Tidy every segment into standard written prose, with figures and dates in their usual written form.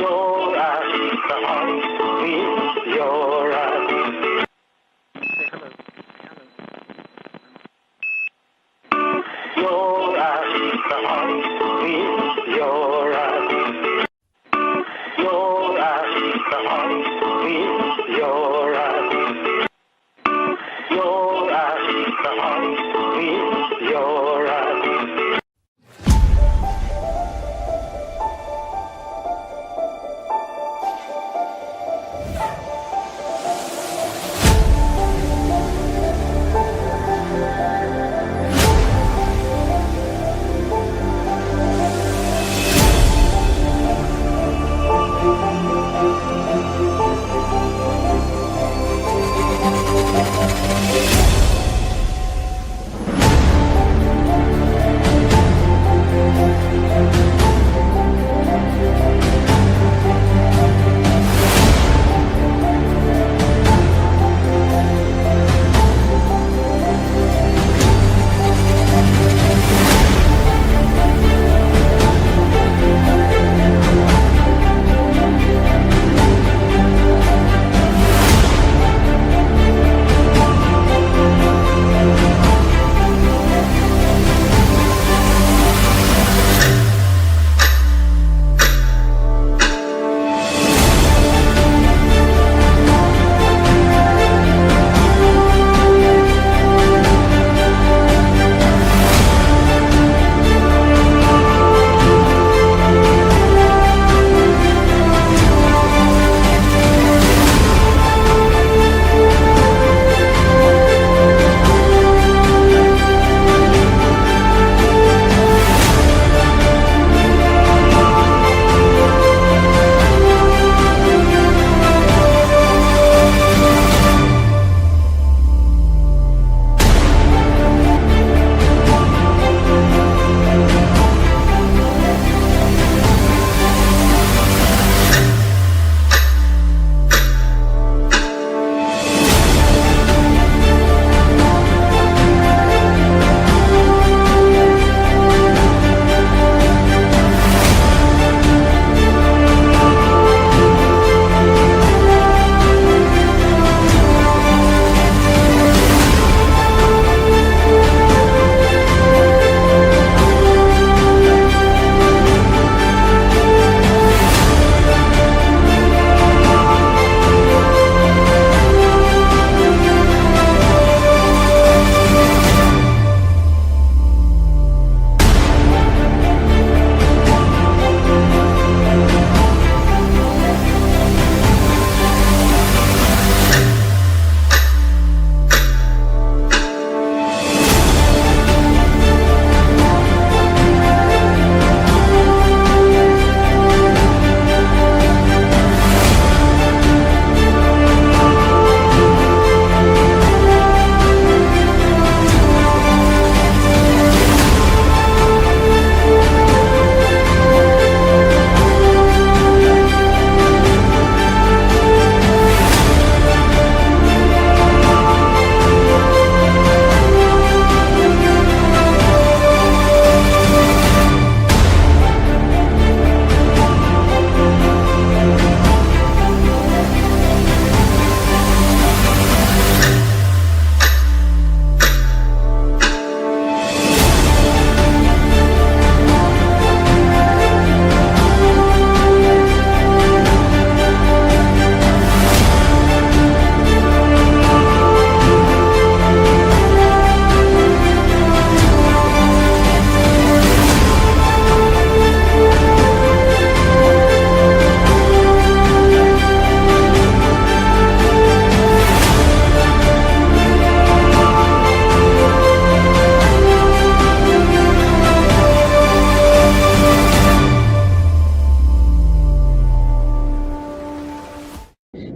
your eyes, the heart meets your eyes. Your eyes, the heart meets your eyes. Your eyes, the heart meets your eyes. Your eyes, the heart meets your eyes.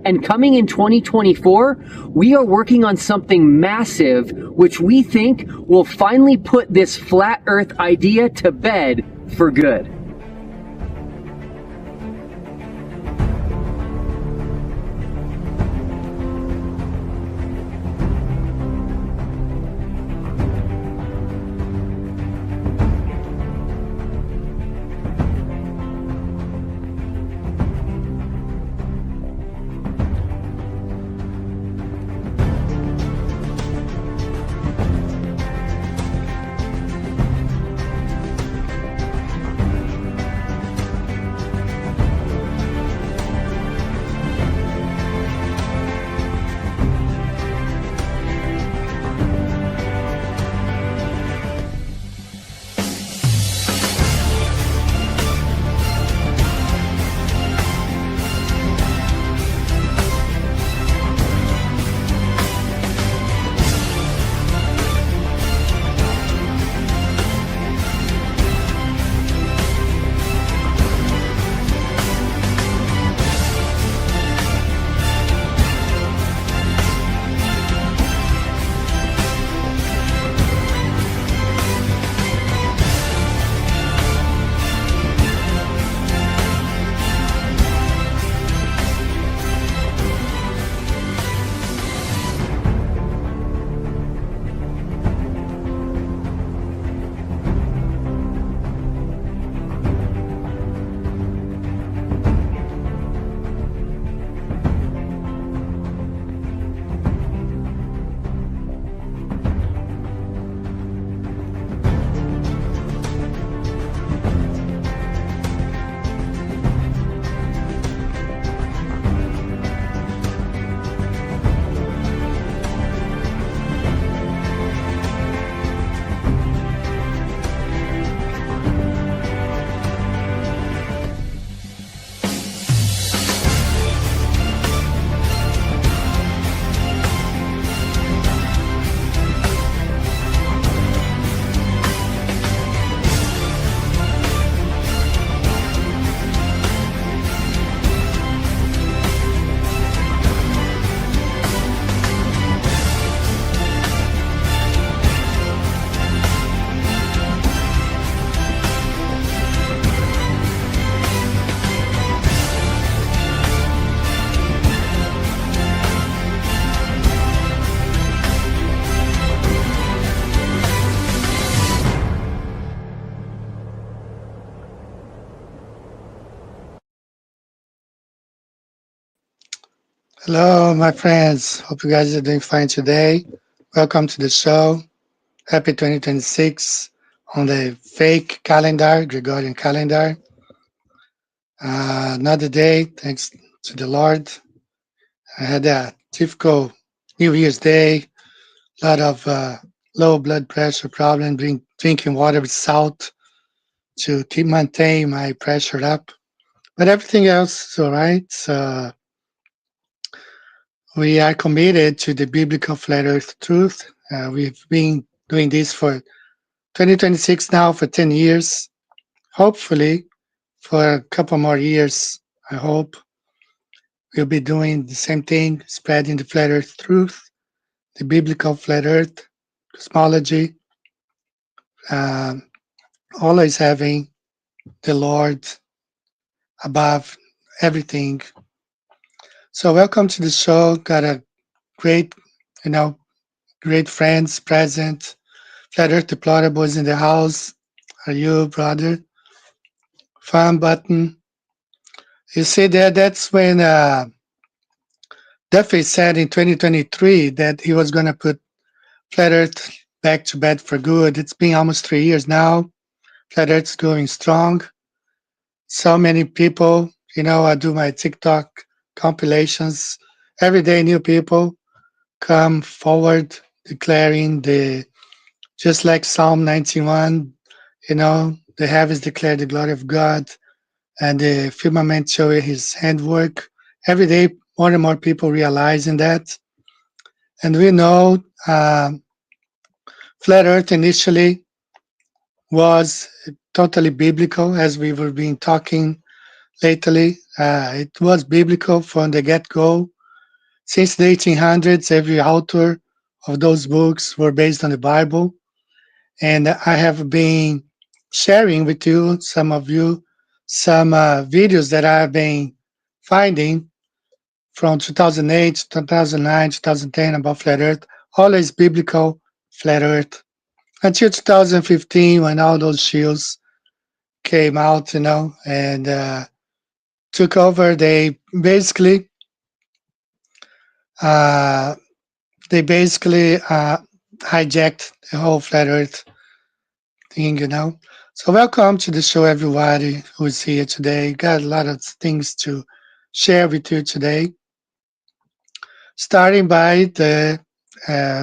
And coming in 2024, we are working on something massive, which we think will finally put this flat Earth idea to bed for good. Hello, my friends. Hope you guys are doing fine today. Welcome to the show. Happy 2026 on the fake calendar, Gregorian calendar. Another day, thanks to the Lord. I had a difficult New Year's Day, a lot of low blood pressure problem, drinking water with salt to keep maintain my pressure up. But everything else is all right. We are committed to the biblical flat earth truth. We've been doing this for 2026 now for 10 years. Hopefully, for a couple more years, I hope we'll be doing the same thing, spreading the flat earth truth, the biblical flat earth cosmology, um, always having the Lord above everything. So, welcome to the show. Got a great, you know, great friends present. Flat Earth Deplorable is in the house. Are you, brother? Fan button. You see there, that's when Duffy said in 2023 that he was going to put Flat Earth back to bed for good. It's been almost 3 years now. Flat Earth's going strong. So many people, I do my TikTok compilations. Every day, new people come forward declaring just like Psalm 91, the heavens declare the glory of God and the firmament showing his handwork. Every day, more and more people realizing that. And we know flat Earth initially was totally biblical, as we were being talking lately. It was biblical from the get-go. Since the 1800s, every author of those books were based on the Bible. And I have been sharing with you, some of you, some videos that I've been finding from 2008, 2009, 2010 about flat Earth, always biblical flat Earth, until 2015 when all those shields came out, and took over. Uh, they basically hijacked the whole flat Earth thing. So welcome to the show, everybody who is here today. Got a lot of things to share with you today, starting by the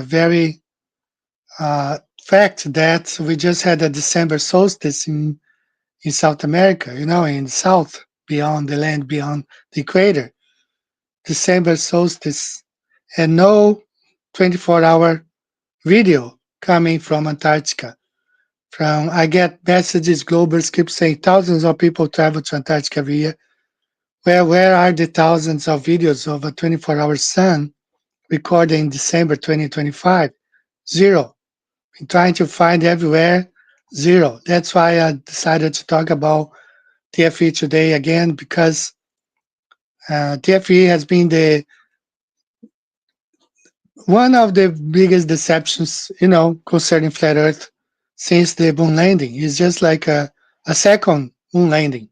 very fact that we just had a December solstice in South America, in the south, beyond the land, beyond the equator. December solstice, and no 24-hour video coming from Antarctica. I get messages, Globers keep saying thousands of people travel to Antarctica every year. Where are the thousands of videos of a 24-hour sun recorded in December 2025? Zero. Been trying to find everywhere, zero. That's why I decided to talk about TFE today again, because TFE has been the one of the biggest deceptions, concerning flat Earth since the moon landing. It's just like a second moon landing.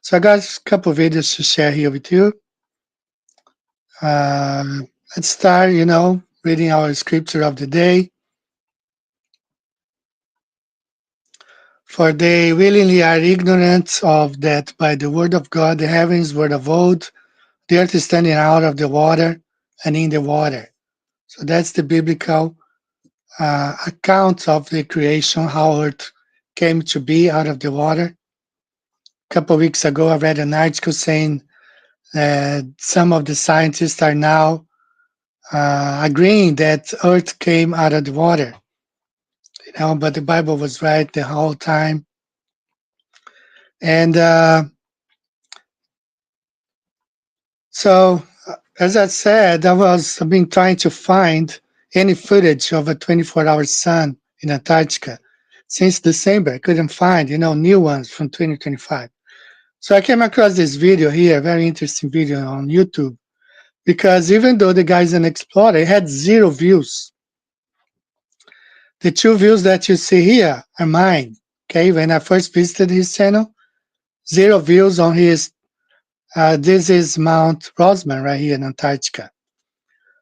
So I got a couple of videos to share here with you. Uh, let's start, reading our scripture of the day. For they willingly are ignorant of that by the word of God the heavens were of old, the earth is standing out of the water and in the water. So that's the biblical account of the creation, how earth came to be out of the water. A couple of weeks ago, I read an article saying that some of the scientists are now agreeing that earth came out of the water, but the Bible was right the whole time. And so, as I said, I've been trying to find any footage of a 24-hour sun in Antarctica since December. I couldn't find, new ones from 2025. So I came across this video here, very interesting video on YouTube, because even though the guy's an explorer, it had zero views. The two views that you see here are mine. Okay, when I first visited his channel, zero views on his This is Mount Rosman right here in Antarctica.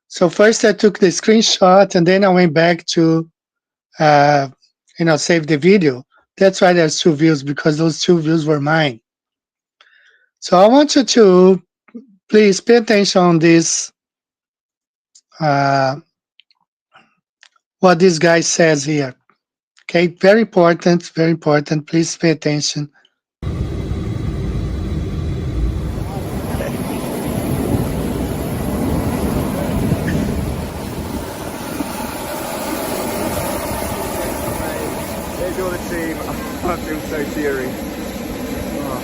So first I took the screenshot and then I went back to, uh, save the video. That's why there's two views, because those two views were mine. So I want you to please pay attention on this, uh, what this guy says here. Okay, very important, very important. Please pay attention. There's all the team. I feel so teary. Oh.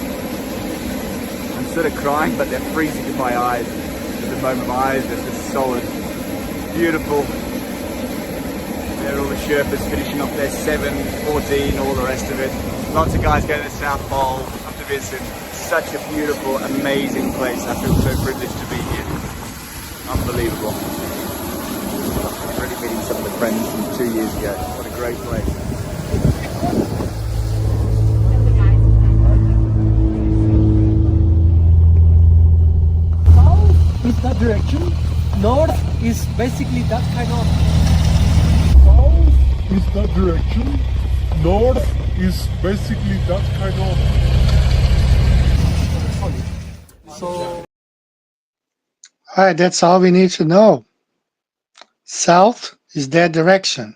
I'm sort of crying, but they're freezing in my eyes. At the moment, my eyes are just solid. Beautiful. There are all the Sherpas finishing off their 7, 14, all the rest of it. Lots of guys going to the South Pole, up to visit. Such a beautiful, amazing place. I feel so privileged to be here. Unbelievable. I'm already meeting some of the friends from 2 years ago. What a great place. South is that direction. North is basically that kind of. South is that direction. North is basically that kind of. So. All right, that's all we need to know. South is that direction.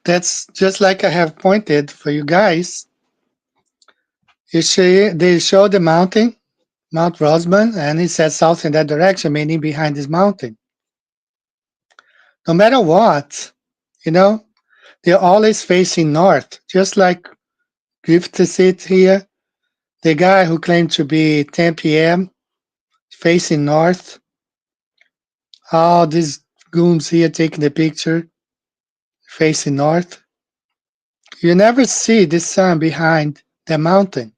That's just like I have pointed for you guys. They show the mountain, Mount Rosman, and it says south in that direction, meaning behind this mountain. No matter what, they're always facing north, just like Griffith said here. The guy who claimed to be 10 p.m. facing north. All these goons here taking the picture facing north. You never see the sun behind the mountain,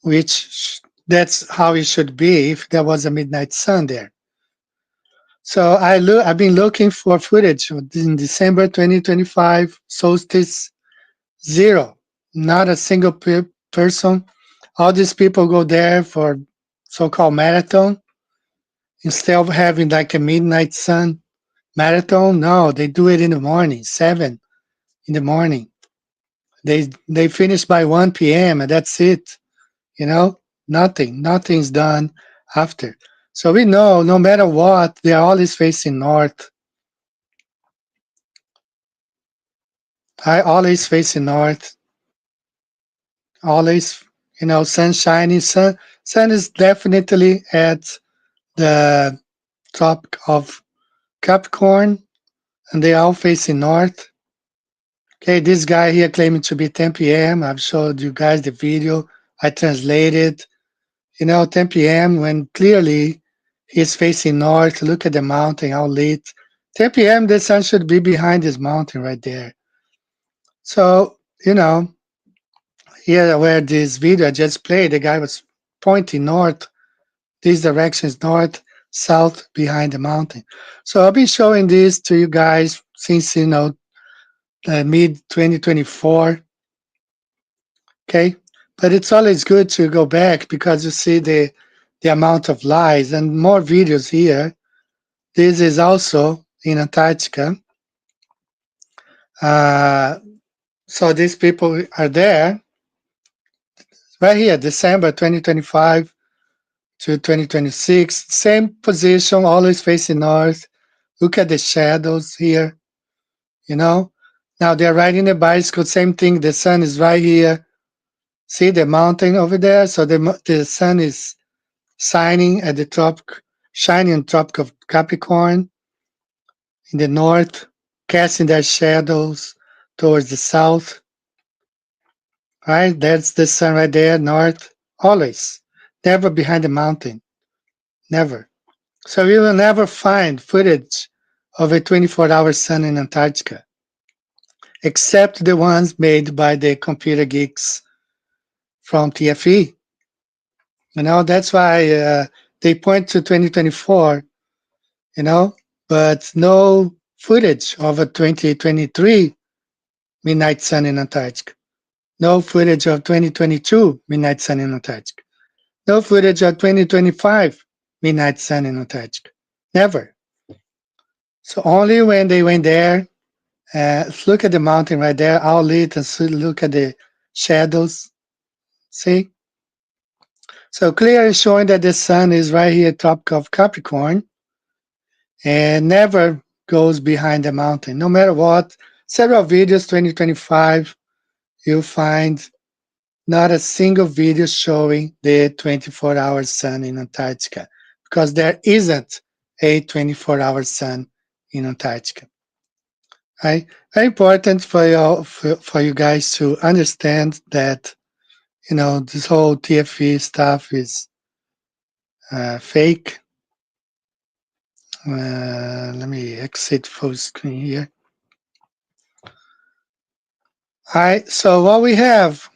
which that's how it should be if there was a midnight sun there. So I've been looking for footage in December 2025, solstice, zero, not a single person. All these people go there for so-called marathon. Instead of having like a midnight sun marathon, no, they do it in the morning, 7 in the morning. They finish by 1 p.m. and that's it. Nothing's done after. So we know no matter what, they are always facing north. I always facing north. Always, sun shining. Sun is definitely at the Tropic of Capricorn, and they all facing north. Okay, this guy here claiming to be 10 p.m. I've showed you guys the video. I translated. 10 p.m. when clearly he's facing north. Look at the mountain, how lit. 10 p.m. the sun should be behind this mountain right there. So, here where this video I just played, the guy was pointing north. This direction is north, south behind the mountain. So I've been showing this to you guys since, mid 2024. Okay. But it's always good to go back because you see the amount of lies and more videos here. This is also in Antarctica. So these people are there right here, December 2025 to 2026. Same position, always facing north. Look at the shadows here. Now they're riding a bicycle, same thing. The sun is right here. See the mountain over there? So the sun is shining at the Tropic of Capricorn in the north, casting their shadows towards the south. Right? That's the sun right there, north, always. Never behind the mountain. Never. So we will never find footage of a 24-hour sun in Antarctica, except the ones made by the computer geeks from TFE. That's why they point to 2024, but no footage of a 2023 midnight sun in Antarctica. No footage of 2022 midnight sun in Antarctica. No footage of 2025 midnight sun in Antarctica. Never. So only when they went there, look at the mountain right there, all lit, and look at the shadows. See? So clearly showing that the sun is right here, top of Capricorn, and never goes behind the mountain. No matter what, several videos, 2025, you'll find not a single video showing the 24-hour sun in Antarctica because there isn't a 24-hour sun in Antarctica. Right? Very important for you guys to understand that this whole TFE stuff is fake. Let me exit full screen here. All right, so what we have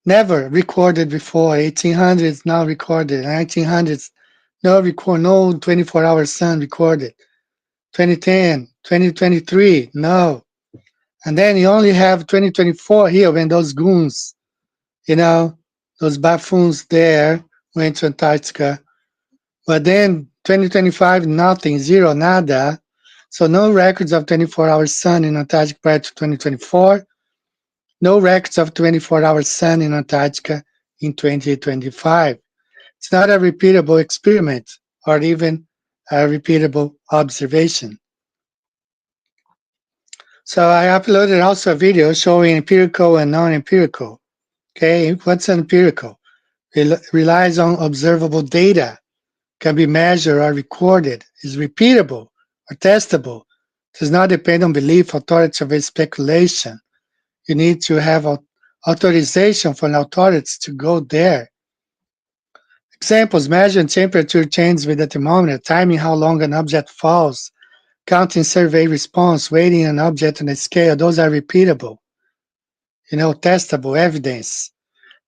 never recorded before, 1800s now recorded, 1900s no 24-hour sun recorded, 2010, 2023, no. And then you only have 2024 here when those goons, those buffoons there went to Antarctica. But then 2025, nothing, zero, nada. So no records of 24-hour sun in Antarctica prior to 2024. No records of 24-hour sun in Antarctica in 2025. It's not a repeatable experiment or even a repeatable observation. So I uploaded also a video showing empirical and non-empirical. Okay, what's empirical? It relies on observable data, can be measured or recorded, is repeatable or testable, does not depend on belief, authority, or speculation. You need to have authorization from authorities to go there. Examples: measuring temperature change with a thermometer, timing how long an object falls, counting survey response, weighting an object on a scale. Those are repeatable, testable evidence.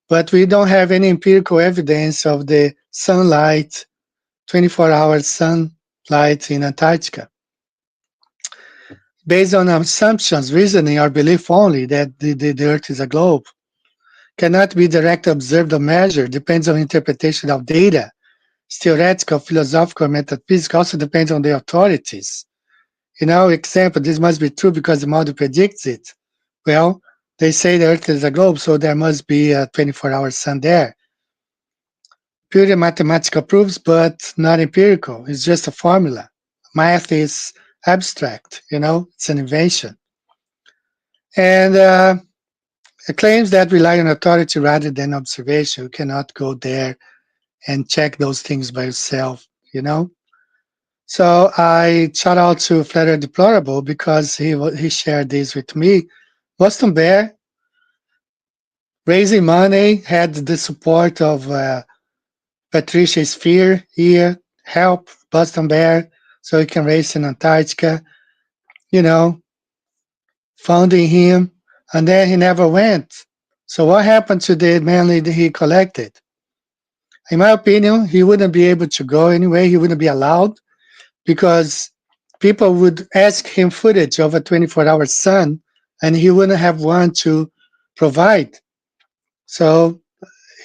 But we don't have any empirical evidence of the sunlight, 24-hour sunlight in Antarctica. Based on assumptions, reasoning, or belief only that the Earth is a globe, cannot be directly observed or measured, depends on interpretation of data. It's theoretical, philosophical, metaphysical, also depends on the authorities. Example, this must be true because the model predicts it. Well, they say the Earth is a globe, so there must be a 24-hour sun there. Purely mathematical proofs, but not empirical. It's just a formula. Math is abstract, it's an invention. And claims that rely on authority rather than observation. You cannot go there and check those things by yourself, So I shout out to Fla Earth Deplorable because he shared this with me. Boston Bear, raising money, had the support of Patricia Spear here, help Boston Bear so he can race in Antarctica, funding him, and then he never went. So what happened to the money that he collected? In my opinion, he wouldn't be able to go anyway. He wouldn't be allowed because people would ask him footage of a 24-hour sun, and he wouldn't have one to provide. So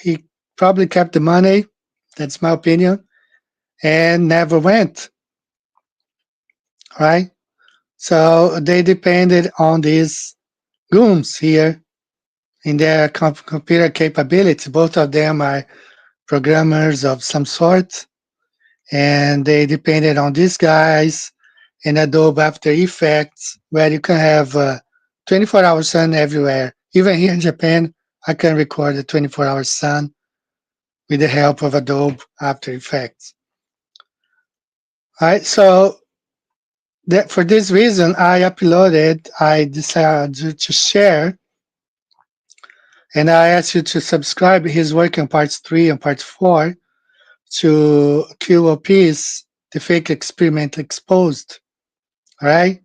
he probably kept the money, that's my opinion, and never went. Right? So they depended on these goons here in their computer capability. Both of them are programmers of some sort, and they depended on these guys in Adobe After Effects, where you can have 24-hour sun everywhere. Even here in Japan, I can record a 24-hour sun with the help of Adobe After Effects. All right, so for this reason, I decided to share, and I ask you to subscribe his work in parts 3 and part 4 to QOP's The Fake Experiment Exposed. All right?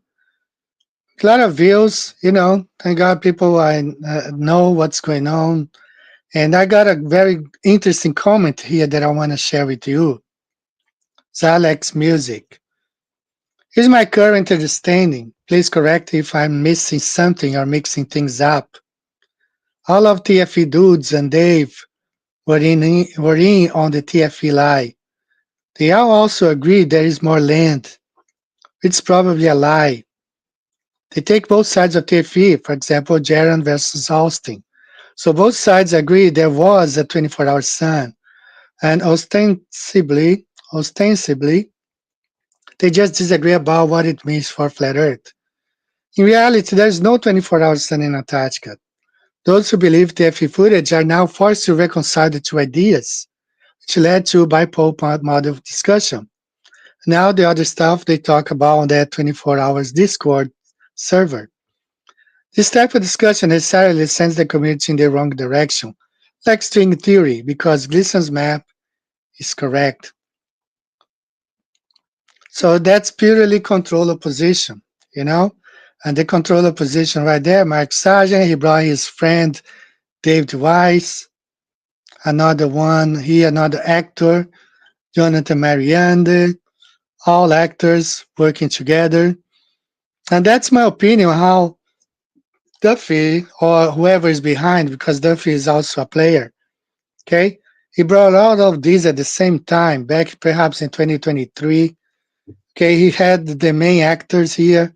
A lot of views, thank God people know what's going on. And I got a very interesting comment here that I want to share with you. Zalex Music. Here's my current understanding. Please correct if I'm missing something or mixing things up. All of TFE dudes and Dave were in on the TFE lie. They all also agree there is more land. It's probably a lie. They take both sides of TFE, for example, Jaron versus Austin. So both sides agree there was a 24-hour sun, and ostensibly, they just disagree about what it means for flat Earth. In reality, there is no 24-hour sun in Antarctica. Those who believe TFE footage are now forced to reconcile the two ideas, which led to bipolar model discussion. Now the other stuff they talk about on that 24 hours Discord server. This type of discussion necessarily sends the community in the wrong direction, like string theory, because Gleason's map is correct. So that's purely control opposition, you know? And the control opposition right there, Mark Sargent, he brought his friend David Weiss, another one, another actor, Jonathan Mariande, all actors working together. And that's my opinion how Duffy or whoever is behind, because Duffy is also a player, okay? He brought all of these at the same time, back perhaps in 2023. Okay, he had the main actors here,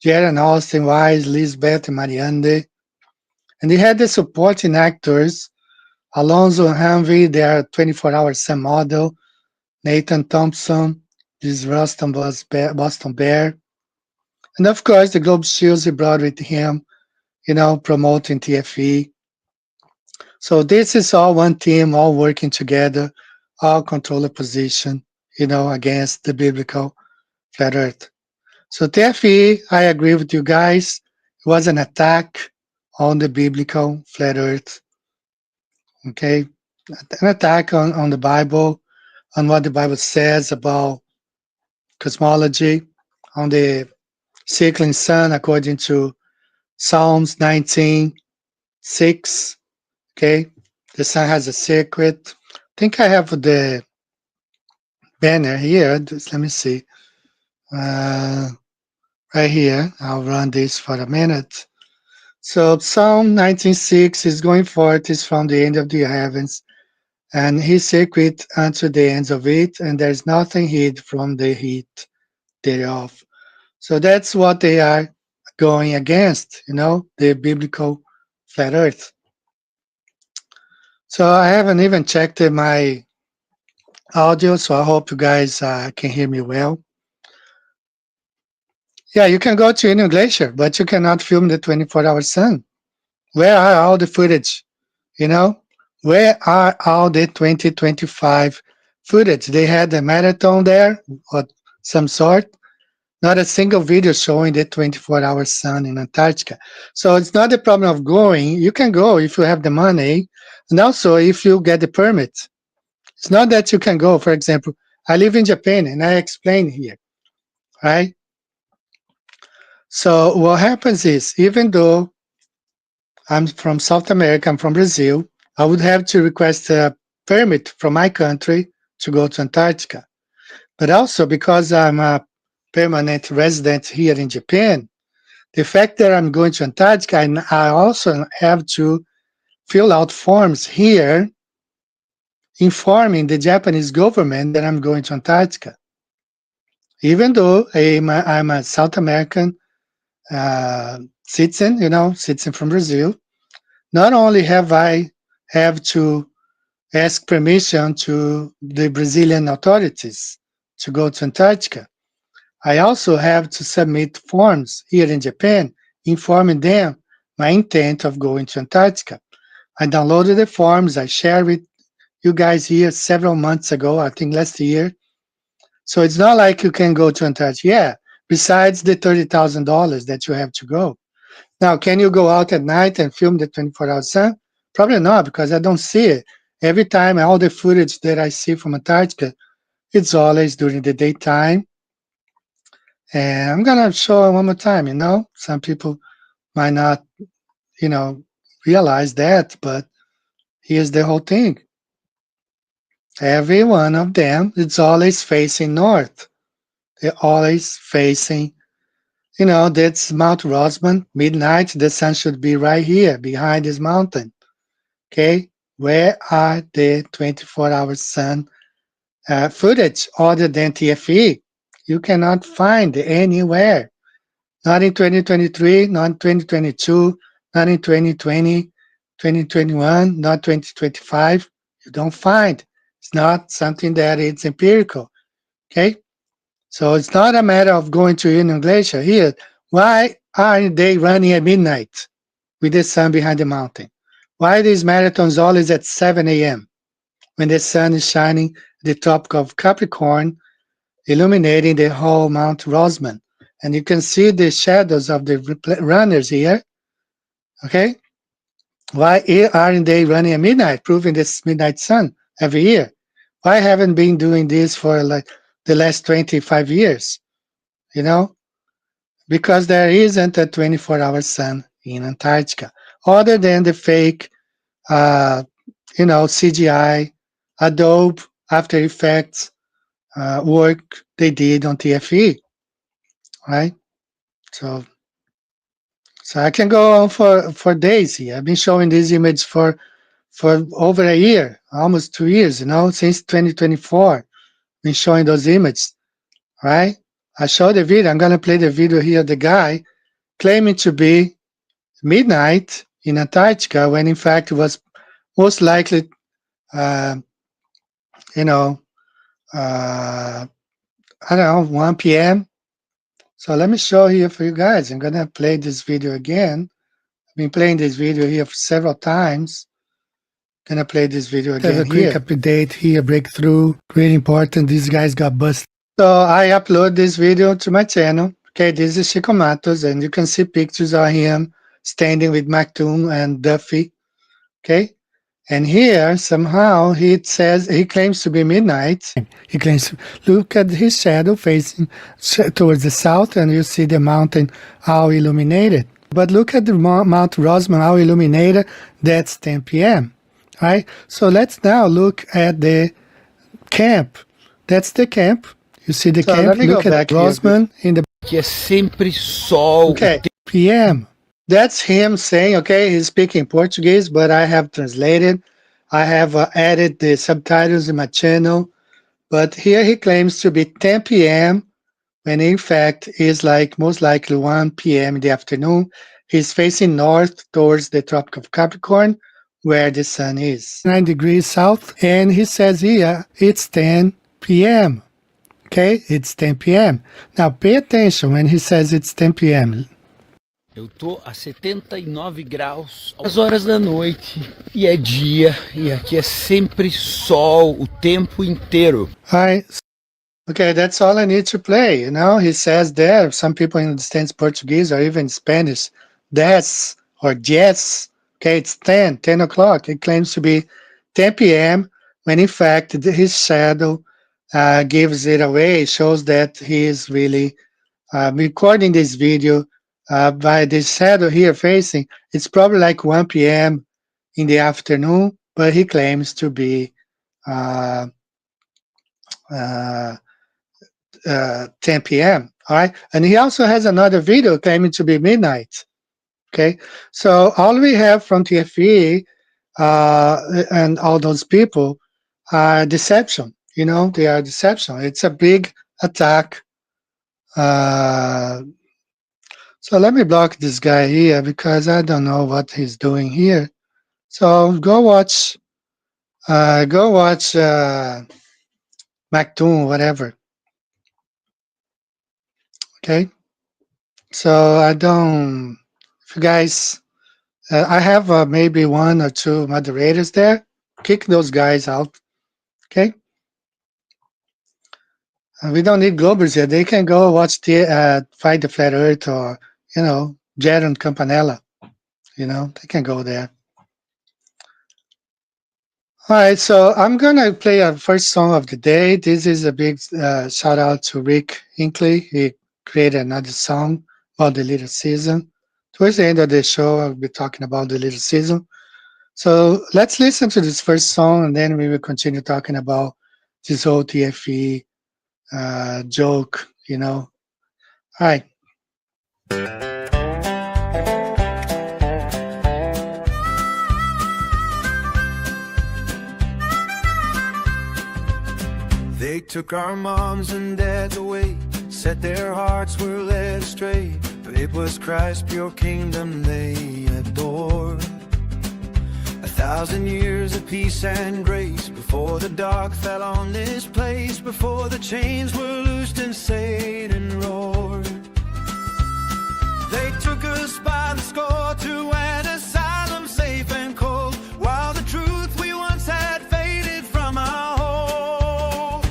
Jaron Austin, Wise, Lisbeth, and Mariande. And he had the supporting actors, Alonso and Hanvey, their 24-hour sun model, Nathan Thompson, this Boston Bear. And of course, the Globe Shields he brought with him, promoting TFE. So this is all one team, all working together, all control a position, against the biblical flat Earth. So TFE, I agree with you guys. It was an attack on the biblical flat Earth. Okay, an attack on the Bible, on what the Bible says about cosmology, on the circling sun according to Psalms 19:6. Okay, the sun has a secret. I think I have the banner here. Just let me see. Right here, I'll run this for a minute. So Psalm 19:6 is going forth is from the end of the heavens, and his secret unto the ends of it, and there is nothing hid from the heat thereof. So that's what they are going against, the biblical flat earth. So I haven't even checked my audio, so I hope you guys can hear me well. Yeah, you can go to Union Glacier, but you cannot film the 24-hour sun. Where are all the footage? Where are all the 2025 footage? They had a marathon there or some sort. Not a single video showing the 24-hour sun in Antarctica. So it's not a problem of going. You can go if you have the money, and also if you get the permit. It's not that you can go. For example, I live in Japan, and I explain here, right? So what happens is, even though I'm from South America, I'm from Brazil, I would have to request a permit from my country to go to Antarctica. But also because I'm a permanent resident here in Japan, the fact that I'm going to Antarctica, I also have to fill out forms here informing the Japanese government that I'm going to Antarctica. Even though I'm a South American citizen, citizen from Brazil, not only have to ask permission to the Brazilian authorities to go to Antarctica, I also have to submit forms here in Japan informing them my intent of going to Antarctica. I downloaded the forms, I shared with you guys here several months ago, I think last year. So it's not like you can go to Antarctica. Yeah, besides the $30,000 that you have to go. Now, can you go out at night and film the 24-hour sun? Probably not, because I don't see it. Every time, all the footage that I see from Antarctica, it's always during the daytime. And I'm going to show it one more time, Some people might not, realize that, but here's the whole thing. Every one of them, it's always facing north. They're always facing, that's Mount Rosman. Midnight, the sun should be right here behind this mountain. Okay, where are the 24-hour sun footage other than TFE? You cannot find anywhere. Not in 2023, not in 2022, not in 2020, 2021, not 2025. You don't find. It's not something that is empirical. Okay, so it's not a matter of going to Union Glacier here. Why are they running at midnight with the sun behind the mountain? Why are these marathons always at 7 a.m. when the sun is shining at the top of Capricorn, illuminating the whole Mount Rosman? And you can see the shadows of the runners here. Okay, why aren't they running at midnight, proving this midnight sun every year? Why haven't been doing this for like the last 25 years? Because there isn't a 24-hour sun in Antarctica, other than the fake, CGI, Adobe After Effects work they did on TFE, right? So I can go on for days here. I've been showing this image for over a year, almost 2 years, since 2024. Been showing those images, right? I showed the video. I'm gonna play the video here. The guy claiming to be midnight in Antarctica when in fact it was most likely, uh, you know, I don't know, 1 p.m. So let me show here for you guys. I'm gonna play this video again. I've been playing this video here for several times. Gonna play this video again. Have a quick update here, breakthrough, really important. These guys got busted. So I upload this video to my channel. Okay, this is Chico Matos, and you can see pictures of him standing with Mactoon and Duffy. Okay, and here somehow he says he claims to be midnight. He claims, look at his shadow facing towards the south, and you see the mountain all illuminated. But look at the Mount Rosman all illuminated. That's 10 p.m. Right? So let's now look at the camp. That's the camp. You see the camp. Look at Rosman in the. Que é sempre sol. Okay. PM. That's him saying, okay, he's speaking Portuguese, but I have translated. I have added the subtitles in my channel. But here he claims to be 10 p.m. when in fact is like most likely 1 p.m. in the afternoon. He's facing north towards the Tropic of Capricorn, where the sun is. 9 degrees south, and he says here it's 10 p.m. Okay, it's 10 p.m. Now pay attention when he says it's 10 p.m. Eu tô a 79 graus às horas da noite e é dia e aqui é sempre sol o tempo inteiro. Alright. Okay, that's all I need to play. He says there, some people understand Portuguese or even Spanish, 10 or 10. Okay, it's 10 o'clock. It claims to be 10 p.m. when in fact his shadow gives it away, shows that he is really recording this video by this shadow here facing. It's probably like 1 p.m. in the afternoon, but he claims to be 10 p.m. All right, and he also has another video claiming to be midnight. Okay, so all we have from TFE and all those people are deception. They are deception. It's a big attack. So let me block this guy here because I don't know what he's doing here. So go watch Mactoon, whatever. Okay. So if you guys, I have maybe 1 or 2 moderators there. Kick those guys out. Okay. We don't need Globers here. They can go watch Fight the Flat Earth or, Jaron Campanella. They can go there. All right, so I'm going to play our first song of the day. This is a big shout out to Rick Hinckley. He created another song about the little season. Towards the end of the show, I'll be talking about the little season. So let's listen to this first song, and then we will continue talking about this whole TFE joke you know. All right. They took our moms and dads away, said their hearts were led astray, but it was Christ's pure kingdom they adored. 1,000 years of peace and grace before the dark fell on this place, before the chains were loosed and Satan roared. They took us by the score to an asylum safe and cold, while the truth we once had faded from our hold.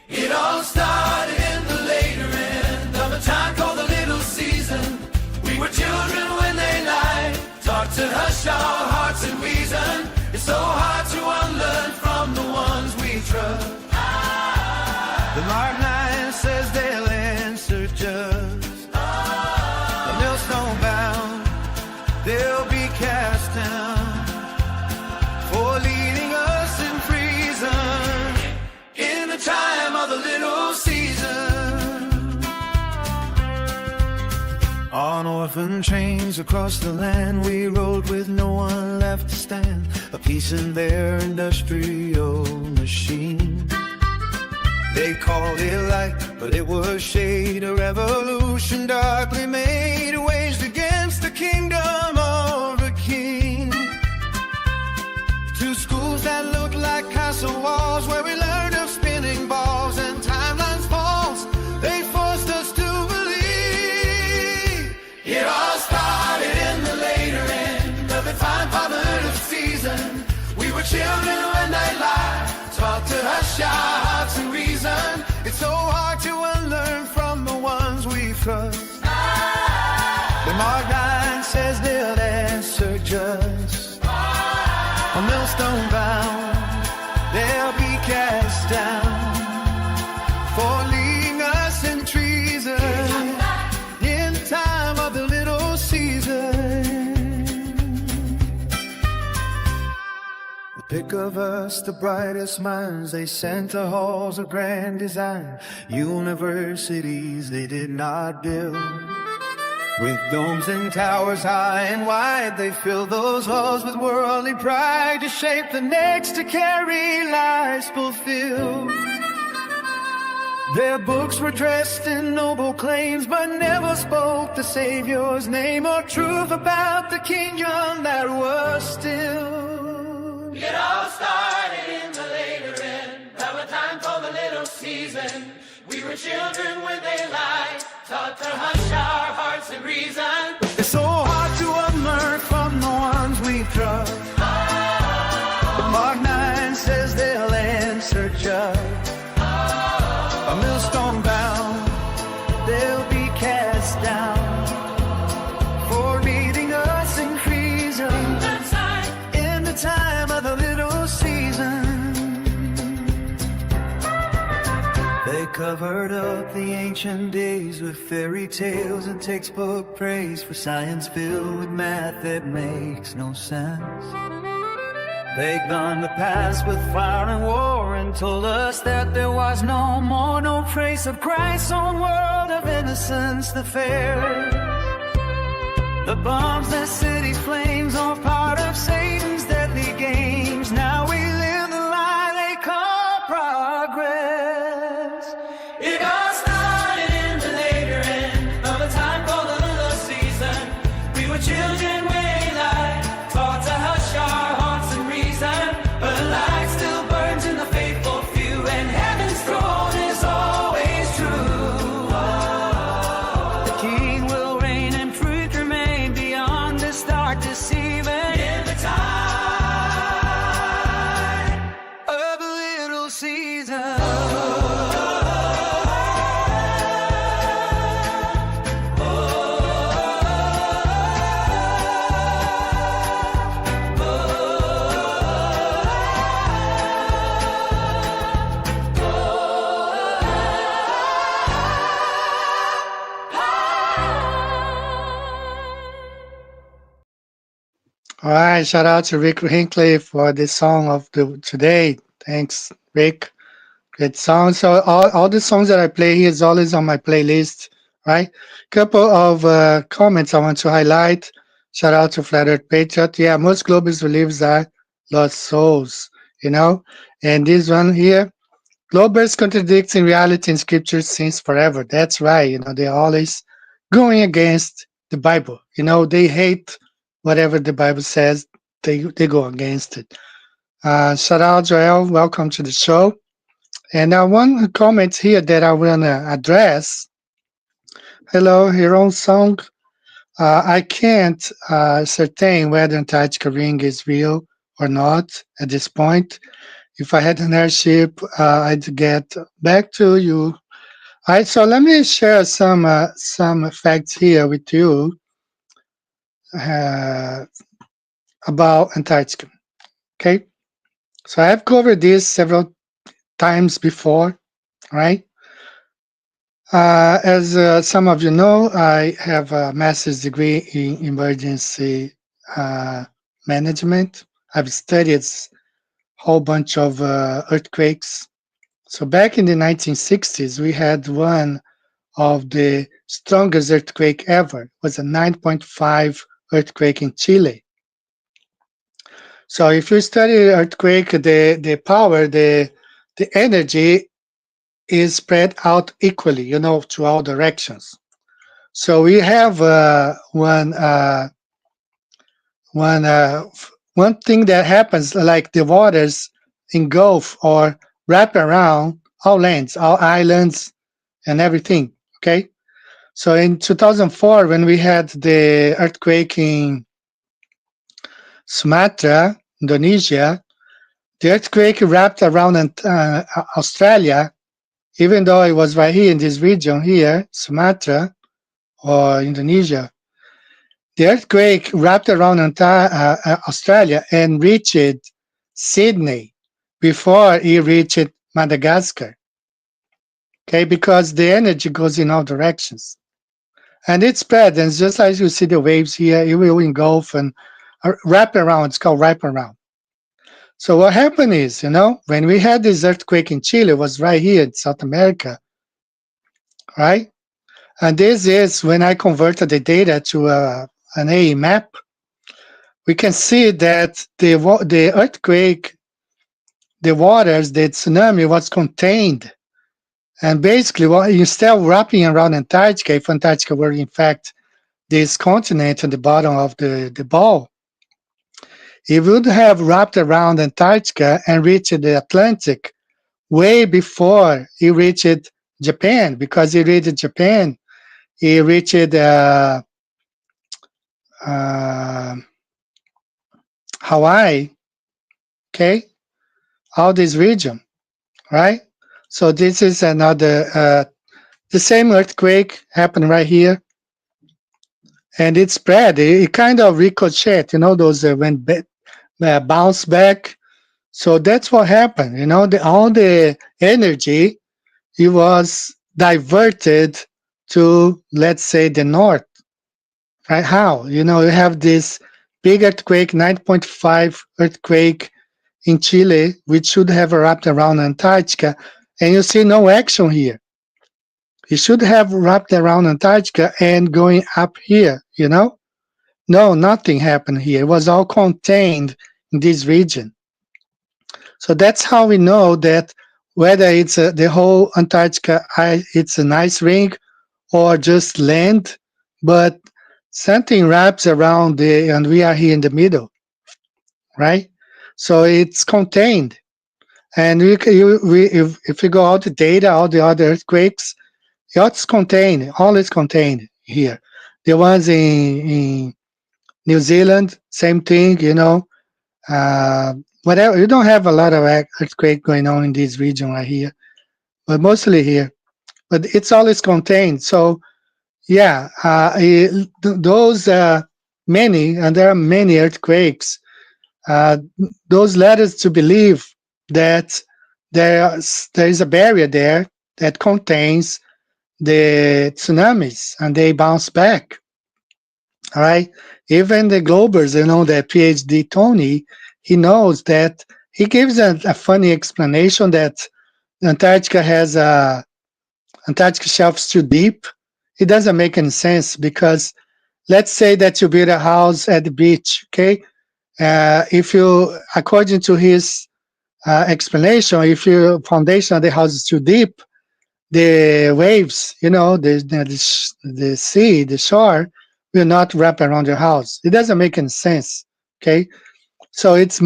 It all started in the later end of a time called the little season. We were children when they lied, taught to hush our hearts and reason. It's so hard to unlearn from the ones we trust. The Mark 9 says they'll answer just. The millstone bound, they'll be cast down for leading us in treason in the time of the little season. On orphan trains across the land we rode with no one left to stand, a piece in their industrial machine. They called it light, but it was shade, a revolution darkly made, waged against the kingdom of the king. Two schools that looked like castle walls, where we learned of spinning balls and timelines false. They forced us to believe. It all started in the later end of the time fatherhood season. We were children when they lied, taught to hush our hearts and reason. It's so hard to unlearn from the ones we trust. The Mark 9 says they'll answer just. A millstone bound, they'll be cast down for leading us in treason in the time of the little season. Pick of us, the brightest minds, they sent to halls of grand design. Universities they did not build, with domes and towers high and wide. They filled those halls with worldly pride, to shape the next to carry lives fulfilled. Their books were dressed in noble claims, but never spoke the Savior's name or truth about the kingdom that was still. It all started in the later end of a time called the little season. We were children when they lied, taught to hush our hearts and reason. It's so hard to unlearn from the ones we trust. Mark 9 says they'll answer just. A millstone bound, they'll be cast down for leading us in treason in the time of the little season. They covered up the ancient days with fairy tales and textbook praise for science filled with math that makes no sense. They gunned the past with fire and war and told us that there was no more, no trace of Christ's own world of innocence, the fair. The bombs that cities flames are part of Satan's deadly games. Now we live the lie they call progress. It all started in the later end of a time called the little season. We were children when we lied, taught to hush our hearts and reason. But the light still burns in the faithful few, and heaven's throne is always true. The King will reign and truth remain beyond this dark deceiving. In the time of a little season. All right, shout out to Rick Hinckley for this song of the today. Thanks, Rick. Great song. So all the songs that I play here is always on my playlist, right? Couple of comments I want to highlight. Shout out to Flat Earth Patriot. Yeah, most globalists believes are lost souls, you know. And this one here, globalists contradicting reality in scripture since forever. That's right. You know, they're always going against the Bible. You know, they hate whatever the Bible says. They go against it. Shout out, Joel. Welcome to the show. And one comment here that I want to address. Hello, Hero Song. I can't ascertain whether Antarctica ring is real or not at this point. If I had an airship, I'd get back to you. All right, so let me share some facts here with you uh, about Antarctica. Okay, so I have covered this several times before, right? As some of you know, I have a master's degree in emergency management. I've studied a whole bunch of earthquakes. So back in the 1960s, we had one of the strongest earthquake ever. It was a 9.5 earthquake in Chile. So if you study earthquake, the power, the energy is spread out equally, you know, to all directions. So we have one thing that happens, like the waters engulf or wrap around all lands, all islands, and everything. Okay, so in 2004, when we had the earthquake in Sumatra, Indonesia, the earthquake wrapped around Australia, even though it was right here in this region here, Sumatra or Indonesia. The earthquake wrapped around Australia and reached Sydney before it reached Madagascar. Okay, because the energy goes in all directions. And it spread, and just like you see the waves here, it will engulf and wrap around. It's called wrap around. So what happened is, you know, when we had this earthquake in Chile, it was right here in South America, right? And this is when I converted the data to an AE map. We can see that the earthquake, the waters, the tsunami was contained. And basically, instead of wrapping around Antarctica, if Antarctica were in fact this continent at the bottom of the ball, it would have wrapped around Antarctica and reached the Atlantic way before it reached Japan, because it reached Japan, it reached Hawaii, okay, all this region, right? So this is another, the same earthquake happened right here, and it spread. It kind of ricocheted, you know, those went bounce back. So that's what happened. You know, all the energy, it was diverted to, let's say, the north. Right? How? You know, you have this big earthquake, 9.5 earthquake in Chile, which should have wrapped around Antarctica, and you see no action here. It should have wrapped around Antarctica and going up here, you know? No, nothing happened here. It was all contained in this region. So that's how we know that whether it's the whole Antarctica, it's an ice ring or just land, but something wraps around and we are here in the middle, right? So it's contained. And if you go out the data, all the other earthquakes, it's contained, all is contained here. The ones in New Zealand, same thing, you know. Whatever, you don't have a lot of earthquake going on in this region right here, but mostly here. But it's always contained. So yeah, those many, and there are many earthquakes. Those led us to believe that there is a barrier there that contains the tsunamis, and they bounce back. All right. Even the Globers, you know, the PhD Tony, he knows that. He gives a funny explanation that Antarctica has a Antarctic shelf is too deep. It doesn't make any sense because let's say that you build a house at the beach, okay? If you, according to his explanation, if your foundation of the house is too deep, the waves, the sea, the shore, will not wrap around your house. It doesn't make any sense, okay? So it's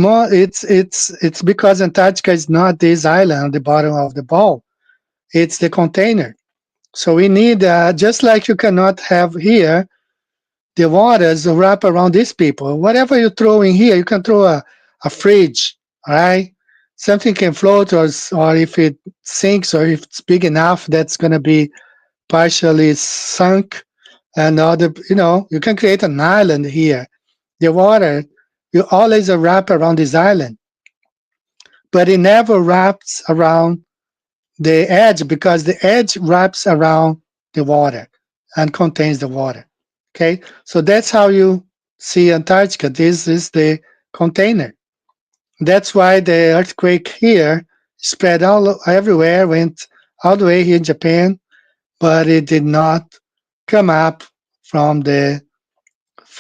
because Antarctica is not this island at the bottom of the ball. It's the container. So we need, just like you cannot have here, the waters wrap around these people. Whatever you throw in here, you can throw a fridge, all right? Something can float, or if it sinks, or if it's big enough, that's going to be partially sunk. And you can create an island here. The water will always wrap around this island, but it never wraps around the edge because the edge wraps around the water and contains the water. Okay, so that's how you see Antarctica. This is the container. That's why the earthquake here spread all everywhere, went all the way here in Japan, but it did not come up from the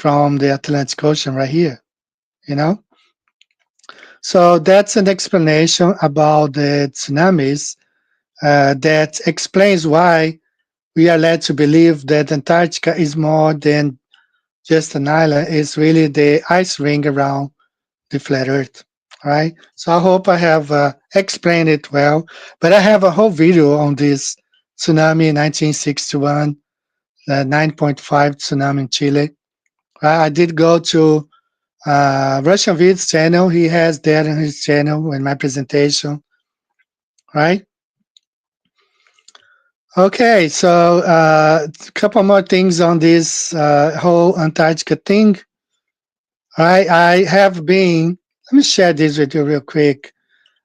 Atlantic Ocean right here. You know, so that's an explanation about the tsunamis. That explains why we are led to believe that Antarctica is more than just an island. It's really the ice ring around the flat Earth. All right. So I hope I have explained it well. But I have a whole video on this tsunami in 1961, 9.5 tsunami in Chile. I did go to Russian Vid's channel. He has that on his channel in my presentation. Right. Okay, so a couple more things on this whole Antarctica thing. All right, I have been, let me share this with you real quick.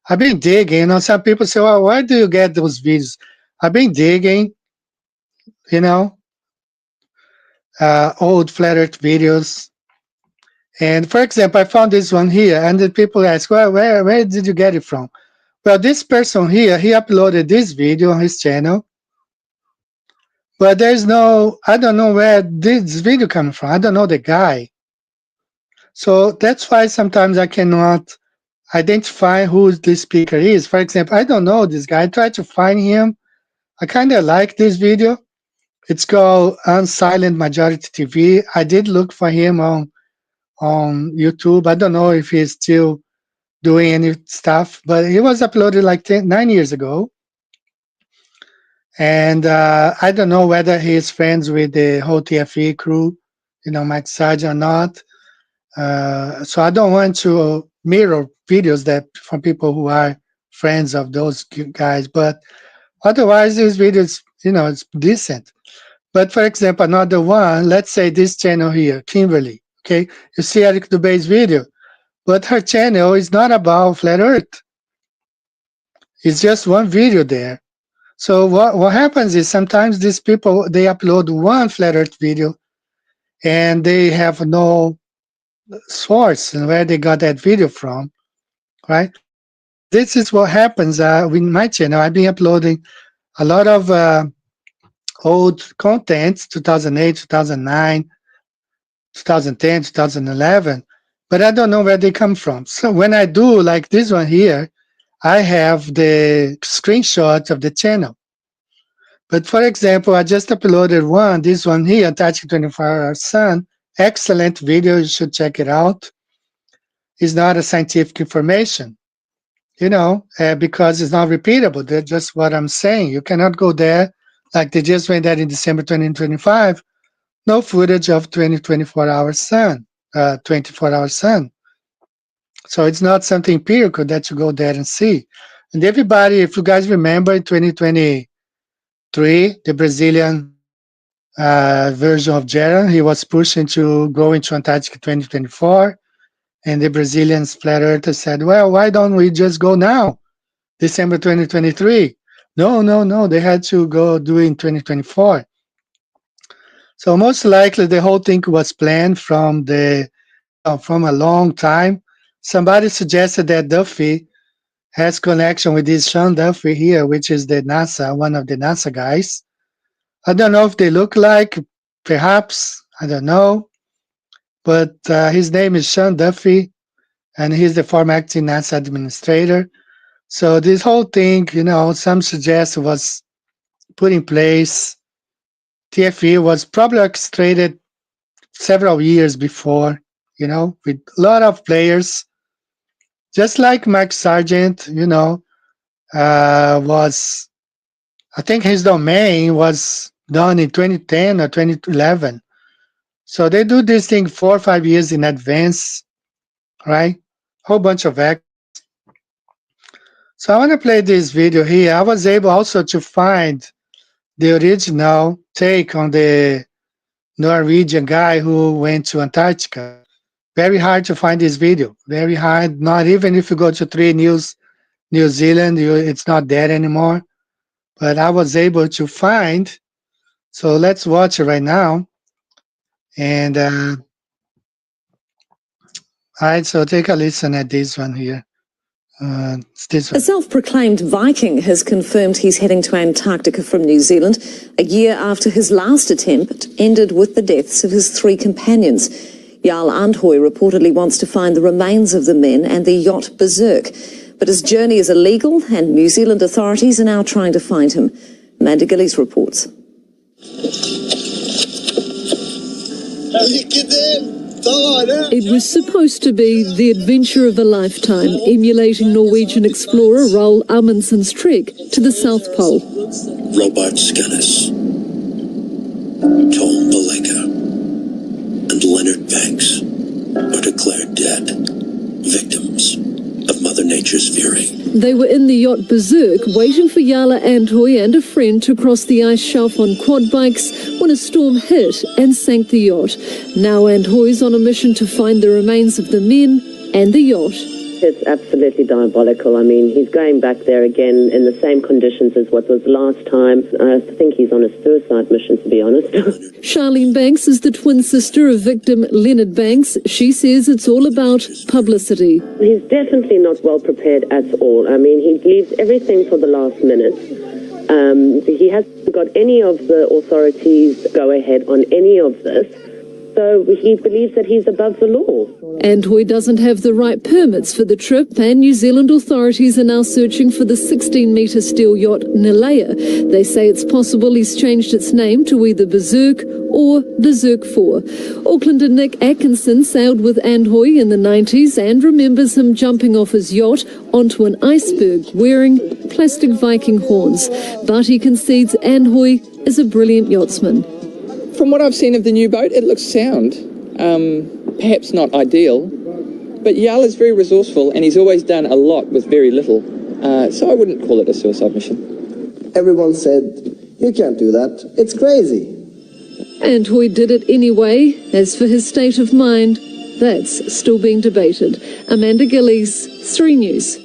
I've been digging, some people say, well, where do you get those videos? I've been digging, you know, old flat earth videos. And for example, I found this one here, and then people ask, well, where did you get it from? Well, this person here, he uploaded this video on his channel. But there's I don't know where this video comes from. I don't know the guy. So that's why sometimes I cannot identify who this speaker is. For example, I don't know this guy. I tried to find him. I kind of like this video. It's called Unsilent Majority TV. I did look for him on YouTube. I don't know if he's still doing any stuff, but he was uploaded like 9 years ago. And I don't know whether he's friends with the whole TFE crew, Mike Sarge or not. So I don't want to mirror videos that from people who are friends of those guys. But otherwise, these videos, it's decent. But for example, another one, let's say this channel here, Kimberly. Okay, you see Eric Dubé's video, but her channel is not about flat Earth. It's just one video there. So what happens is sometimes these people, they upload one flat Earth video and they have no source and where they got that video from, right? This is what happens with my channel. I've been uploading a lot of old content, 2008, 2009, 2010, 2011, but I don't know where they come from. So when I do like this one here, I have the screenshot of the channel. But for example, I just uploaded one, this one here, Antarctica 24-Hour Sun. Excellent video, you should check it out. It's not a scientific information, because it's not repeatable. That's just what I'm saying. You cannot go there, like they just went there in December 2025, no footage of 24-hour sun, 24-hour sun. So it's not something empirical that you go there and see. And everybody, if you guys remember, in 2023, the Brazilian version of Jaron, he was pushing to go into Antarctica 2024. And the Brazilians flat earthers said, well, why don't we just go now, December 2023? No, they had to go do it in 2024. So most likely the whole thing was planned from a long time. Somebody suggested that Duffy has connection with this Sean Duffy here, which is the NASA, one of the NASA guys. I don't know if they look like, perhaps, I don't know, but his name is Sean Duffy, and he's the former acting NASA administrator. So this whole thing, some suggest was put in place. TFE was probably orchestrated several years before, with a lot of players. Just like Mike Sargent, was, I think his domain was done in 2010 or 2011. So they do this thing 4 or 5 years in advance, right? Whole bunch of acts. So I want to play this video here. I was able also to find the original take on the Norwegian guy who went to Antarctica. Very hard to find this video. Very hard. Not even if you go to 3 News, New Zealand, it's not there anymore. But I was able to find. So let's watch it right now. And all right, so take a listen at this one here. This one. A self-proclaimed Viking has confirmed he's heading to Antarctica from New Zealand a year after his last attempt ended with the deaths of his 3 companions. Jarl Andhøy reportedly wants to find the remains of the men and the yacht Berserk. But his journey is illegal and New Zealand authorities are now trying to find him. Amanda Gillies reports. It was supposed to be the adventure of a lifetime, emulating Norwegian explorer Roald Amundsen's trek to the South Pole. Robert Scannis, Tom Balega, and Leonard Banks are declared dead, victims of Mother Nature's fury. They were in the yacht Berserk, waiting for Jarl Andhøy and a friend to cross the ice shelf on quad bikes when a storm hit and sank the yacht. Now Andhøy's on a mission to find the remains of the men and the yacht. It's absolutely diabolical. I mean, he's going back there again in the same conditions as what was last time. I think he's on a suicide mission, to be honest. Charlene Banks is the twin sister of victim Leonard Banks. She says it's all about publicity. He's definitely not well prepared at all. I mean, he leaves everything for the last minute. He hasn't got any of the authorities' go-ahead on any of this. So he believes that he's above the law. Andhøy doesn't have the right permits for the trip, and New Zealand authorities are now searching for the 16-metre steel yacht Nilea. They say it's possible he's changed its name to either Berserk or Berserk 4. Aucklander Nick Atkinson sailed with Andhøy in the 90s and remembers him jumping off his yacht onto an iceberg wearing plastic Viking horns. But he concedes Andhøy is a brilliant yachtsman. From what I've seen of the new boat, it looks sound. Perhaps not ideal, but Jarl is very resourceful and he's always done a lot with very little. So I wouldn't call it a suicide mission. Everyone said, you can't do that. It's crazy. Andhøy did it anyway. As for his state of mind, that's still being debated. Amanda Gillies, 3 News.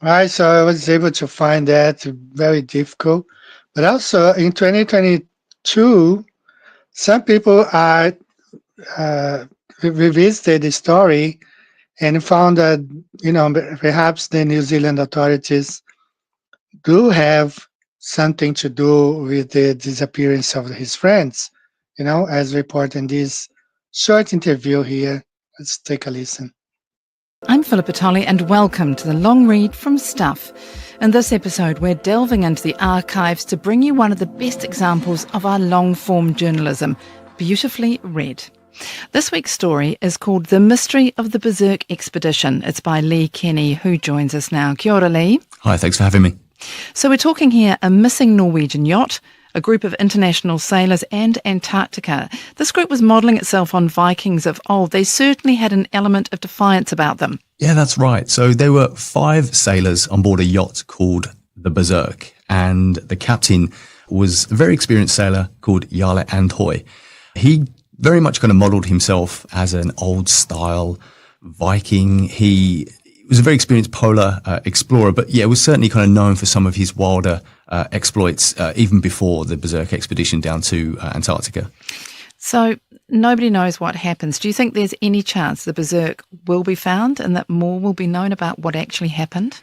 All right, so I was able to find that very difficult. But also in 2022, some people are revisited the story and found that, perhaps the New Zealand authorities do have something to do with the disappearance of his friends, as reported in this short interview here. Let's take a listen. I'm Philippa Tolley and welcome to the long read from Stuff. In this episode, we're delving into the archives to bring you one of the best examples of our long-form journalism, beautifully read. This week's story is called The Mystery of the Berserk Expedition. It's by Lee Kenny, who joins us now. Kia ora, Lee. Hi, thanks for having me. So we're talking here a missing Norwegian yacht, a group of international sailors and Antarctica. This group was modelling itself on Vikings of old. They certainly had an element of defiance about them. Yeah, that's right. So there were 5 sailors on board a yacht called the Berserk, and the captain was a very experienced sailor called Jarl Andhøy. He very much kind of modelled himself as an old-style Viking. He was a very experienced polar explorer, but yeah, was certainly kind of known for some of his wilder exploits even before the Berserk expedition down to Antarctica. So nobody knows what happens. Do you think there's any chance the Berserk will be found and that more will be known about what actually happened?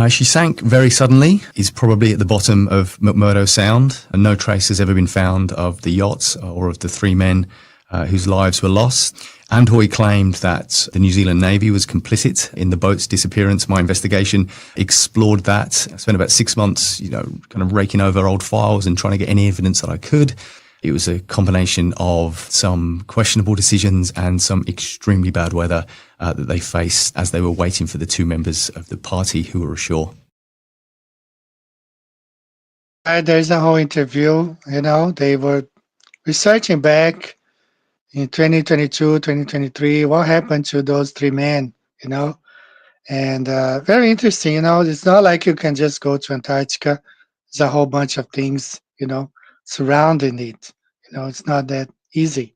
She sank very suddenly, is probably at the bottom of McMurdo Sound, and no trace has ever been found of the yacht or of the three men whose lives were lost. Andhoy claimed that the New Zealand Navy was complicit in the boat's disappearance. My investigation explored that. I spent about 6 months, kind of raking over old files and trying to get any evidence that I could. It was a combination of some questionable decisions and some extremely bad weather that they faced as they were waiting for the two members of the party who were ashore. There's a whole interview, they were researching back in 2022, 2023, what happened to those three men, and very interesting, it's not like you can just go to Antarctica. There's a whole bunch of things, surrounding it. It's not that easy.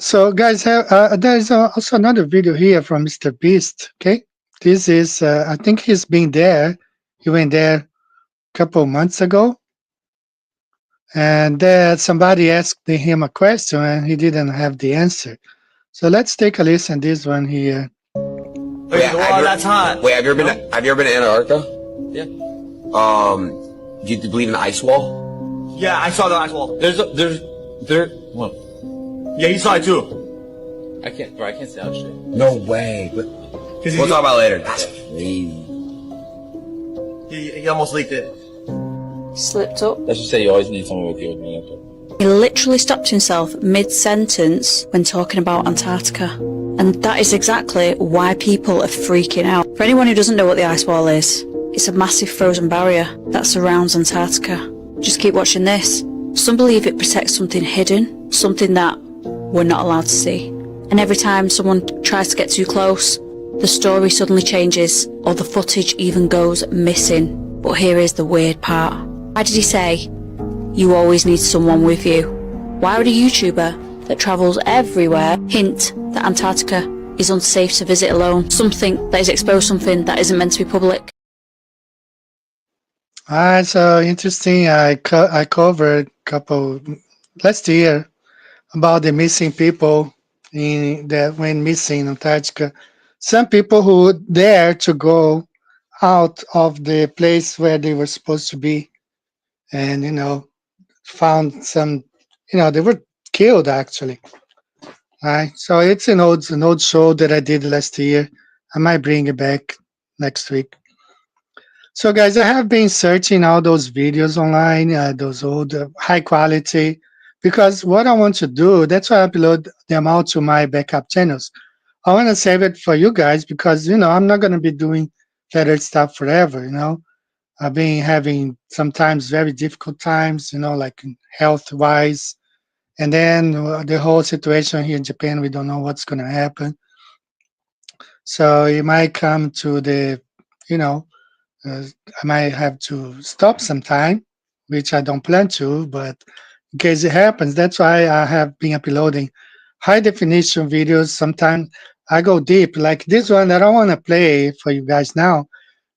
So guys, there's also another video here from Mr. Beast, okay? This is, I think he's been there. He went there a couple months ago. And somebody asked him a question and he didn't have the answer. So let's take a listen to this one here. Wait, that's hot. Wait, have you ever been to Antarctica? Yeah. Do you believe in the ice wall? Yeah, I saw the ice wall. What? Yeah, he saw it too. I can't say that shit. No way. But we'll talk about it later. That's crazy. He almost leaked it. Slipped up. Let's just say you always need someone with you. He literally stopped himself mid-sentence when talking about Antarctica. And that is exactly why people are freaking out. For anyone who doesn't know what the ice wall is, it's a massive frozen barrier that surrounds Antarctica. Just keep watching this. Some believe it protects something hidden, something that we're not allowed to see. And every time someone tries to get too close, the story suddenly changes or the footage even goes missing. But here is the weird part. Why did he say, you always need someone with you? Why would a YouTuber that travels everywhere hint that Antarctica is unsafe to visit alone? Something that has exposed something that isn't meant to be public. So interesting. I covered last year about the missing people that went missing in Antarctica. Some people who dare to go out of the place where they were supposed to be, and found some, they were killed actually. Right. So it's an old show that I did last year. I might bring it back next week. So guys, I have been searching all those videos online, those old high quality, because what I want to do, that's why I upload them out to my backup channels. I want to save it for you guys because, I'm not going to be doing Fla Earth stuff forever, I've been having sometimes very difficult times, like health-wise. And then the whole situation here in Japan, we don't know what's going to happen. So it might come to the, I might have to stop sometime, which I don't plan to, but in case it happens, that's why I have been uploading high definition videos. Sometimes I go deep, like this one that I want to play for you guys now,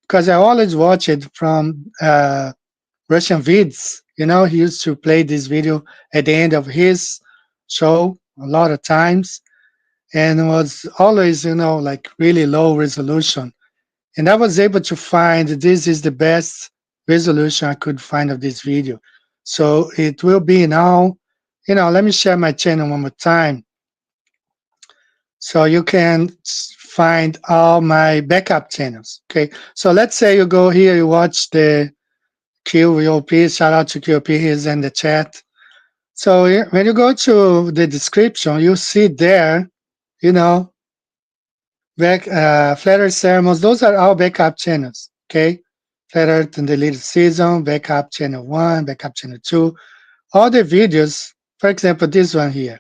because I always watch it from Russian vids. He used to play this video at the end of his show a lot of times, and it was always, like really low resolution. And I was able to find this is the best resolution I could find of this video. So it will be now, let me share my channel one more time. So you can find all my backup channels. Okay. So let's say you go here, you watch the QOP, shout out to QOP, he's in the chat. So when you go to the description, you see there, Fla Earth Ceremonies, those are our backup channels, okay? Fla Earth and the Little Season, backup channel 1, backup channel 2. All the videos, for example, this one here.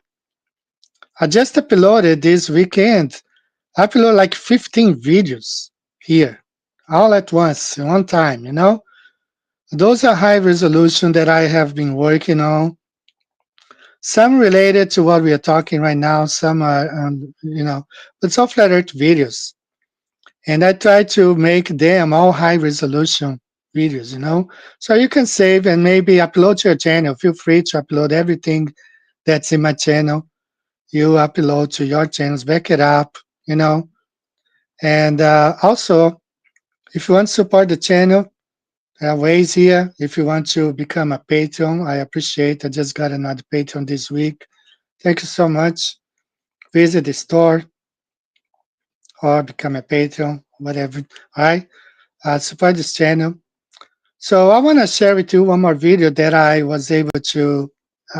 I just uploaded this weekend. I uploaded like 15 videos here, all at once, in one time, Those are high resolution that I have been working on. Some related to what we are talking right now, some are, but it's all Fla Earth videos. And I try to make them all high resolution videos, So you can save and maybe upload to your channel. Feel free to upload everything that's in my channel. You upload to your channels, back it up, you know. And also, if you want to support the channel, there are ways here. If you want to become a patron, I appreciate. I just got another patron this week. Thank you so much. Visit the store or become a patron, whatever. All right. Support this channel. So I want to share with you one more video that I was able to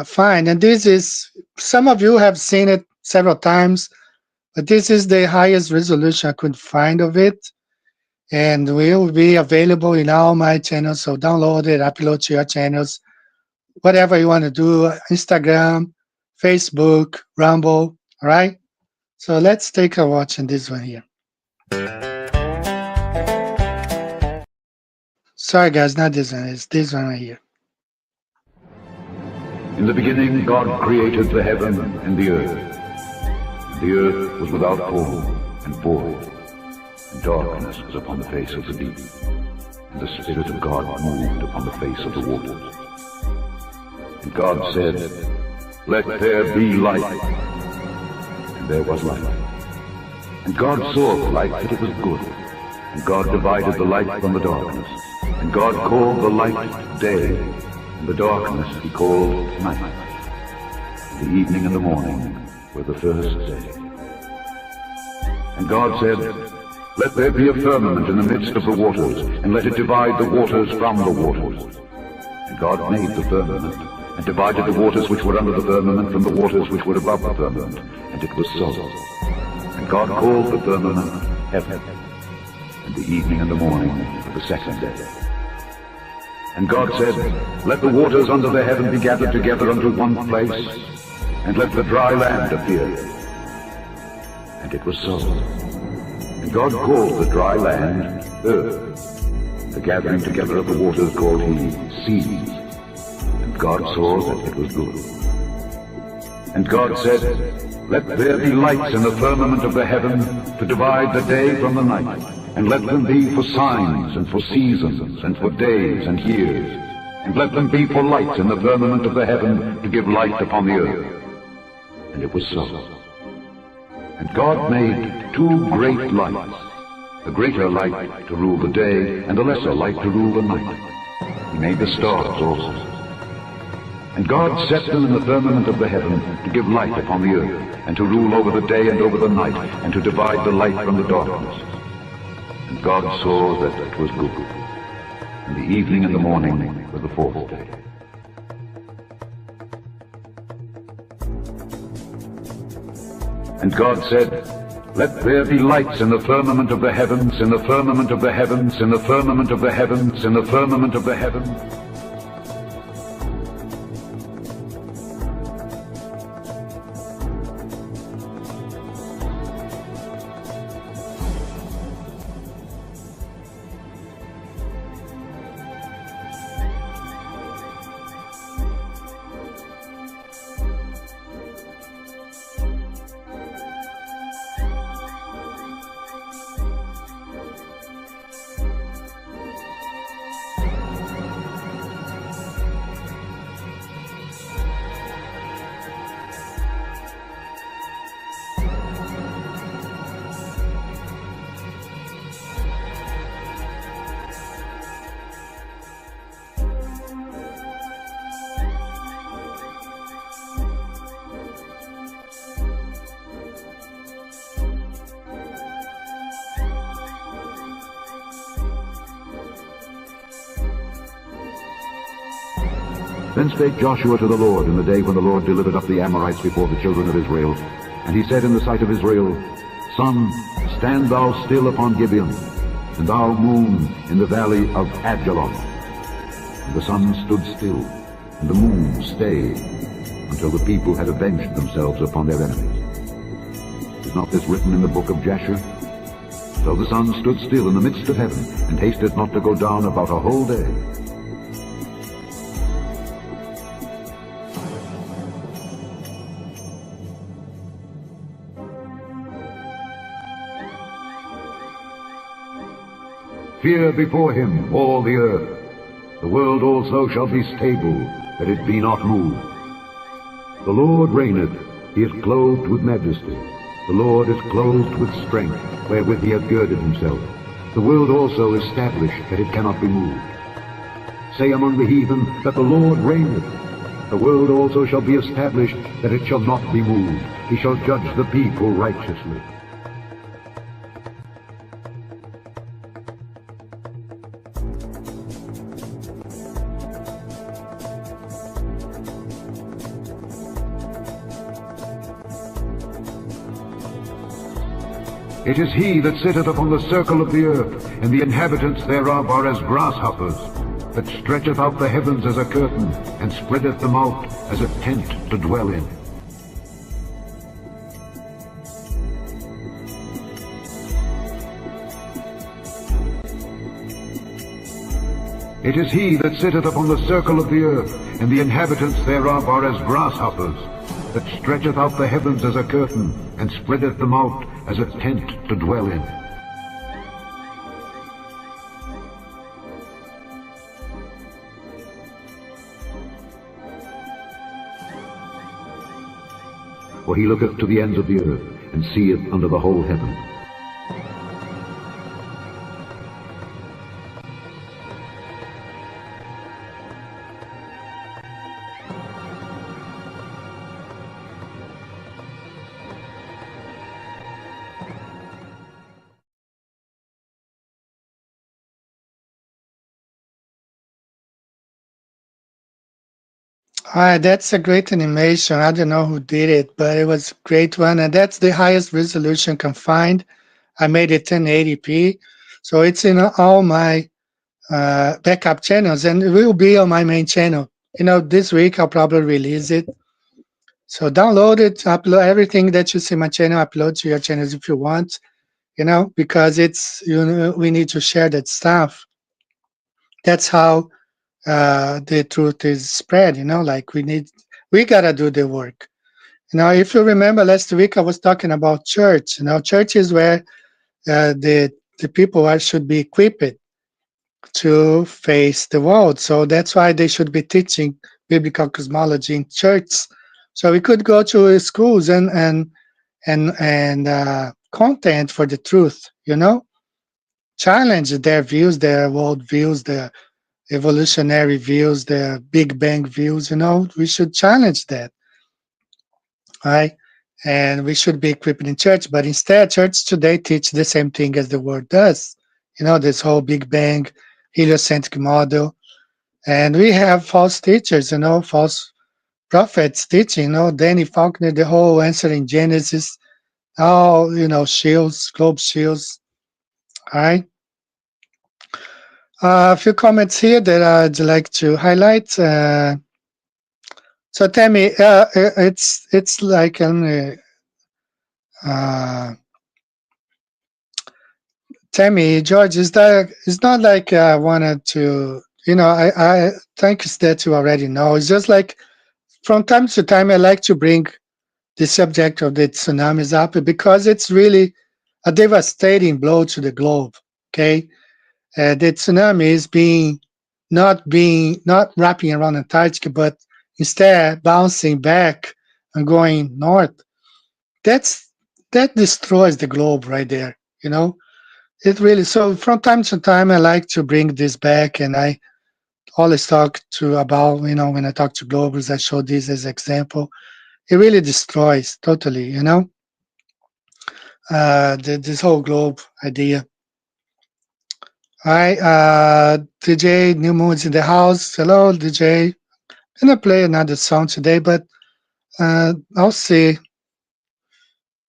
find. And this is, some of you have seen it several times, but this is the highest resolution I could find of it. And will be available in all my channels. So download it, upload to your channels, whatever you want to do, Instagram, Facebook, Rumble, all right? So let's take a watch in this one here. Sorry guys, not this one, it's this one right here. In the beginning, God created the heaven and the earth. The earth was without form and void, and darkness was upon the face of the deep. And the Spirit of God moved upon the face of the waters. And God said, "Let there be light." And there was light. And God saw the light that it was good. And God divided the light from the darkness. And God called the light day, and the darkness he called night. The evening and the morning were the first day. And God said, "Let there be a firmament in the midst of the waters, and let it divide the waters from the waters." And God made the firmament, and divided the waters which were under the firmament from the waters which were above the firmament, and it was so. And God called the firmament heaven, and the evening and the morning were the second day. And God said, "Let the waters under the heaven be gathered together unto one place, and let the dry land appear." And it was so. And God called the dry land earth, the gathering together of the waters called he seas. And God saw that it was good. And God said, "Let there be lights in the firmament of the heaven to divide the day from the night, and let them be for signs and for seasons and for days and years, and let them be for lights in the firmament of the heaven to give light upon the earth." And it was so. And God made two great lights, the greater light to rule the day, and the lesser light to rule the night. He made the stars also. And God set them in the firmament of the heaven to give light upon the earth, and to rule over the day and over the night, and to divide the light from the darkness. And God saw that it was good. And the evening and the morning were the fourth day. And God said, "Let there be lights in the firmament of the heavens, in the firmament of the heavens, in the firmament of the heavens, in the firmament of the heavens." Then spake Joshua to the Lord in the day when the Lord delivered up the Amorites before the children of Israel. And he said in the sight of Israel, "Sun, stand thou still upon Gibeon, and thou moon in the valley of Ajalon." And the sun stood still, and the moon stayed, until the people had avenged themselves upon their enemies. Is not this written in the book of Jasher? So the sun stood still in the midst of heaven, and hasted not to go down about a whole day. Fear before him all the earth. The world also shall be stable, that it be not moved. The Lord reigneth, he is clothed with majesty. The Lord is clothed with strength, wherewith he hath girded himself. The world also is established, that it cannot be moved. Say among the heathen that the Lord reigneth. The world also shall be established, that it shall not be moved. He shall judge the people righteously. It is he that sitteth upon the circle of the earth, and the inhabitants thereof are as grasshoppers, that stretcheth out the heavens as a curtain, and spreadeth them out as a tent to dwell in. It is he that sitteth upon the circle of the earth, and the inhabitants thereof are as grasshoppers, that stretcheth out the heavens as a curtain, and spreadeth them out as a tent to dwell in. For he looketh to the ends of the earth, and seeth under the whole heaven. That's a great animation. I don't know who did it, but it was a great one. And that's the highest resolution can find. I made it 1080p. So it's in all my backup channels, and it will be on my main channel. This week I'll probably release it. So download it, upload everything that you see my channel, upload to your channels if you want, because it's, we need to share that stuff. That's how the truth is spread, like we gotta do the work. If you remember last week, I was talking about church. Church is where the people should be equipped to face the world. So that's why they should be teaching biblical cosmology in church. So we could go to schools and content for the truth, challenge their views, their world views, their evolutionary views, their Big Bang views. We should challenge that, right? And we should be equipped in church, but instead, church today teach the same thing as the world does. This whole Big Bang heliocentric model, and we have false teachers, false prophets teaching. Danny Faulkner, the whole answer in Genesis, all shields, globe shields. All right. A few comments here that I'd like to highlight. So Tammy, it's like Tammy, George, it's not like I wanted to, I think it's that you already know. It's just like from time to time, I like to bring the subject of the tsunamis up because it's really a devastating blow to the globe. Okay, the tsunami is not wrapping around Antarctica, but instead bouncing back and going north. That destroys the globe right there. It really. So from time to time, I like to bring this back, and I always talk about when I talk to globers, I show this as example. It really destroys totally, this whole globe idea. All right, DJ New Moon's in the house. Hello, DJ. I'm gonna play another song today, but I'll see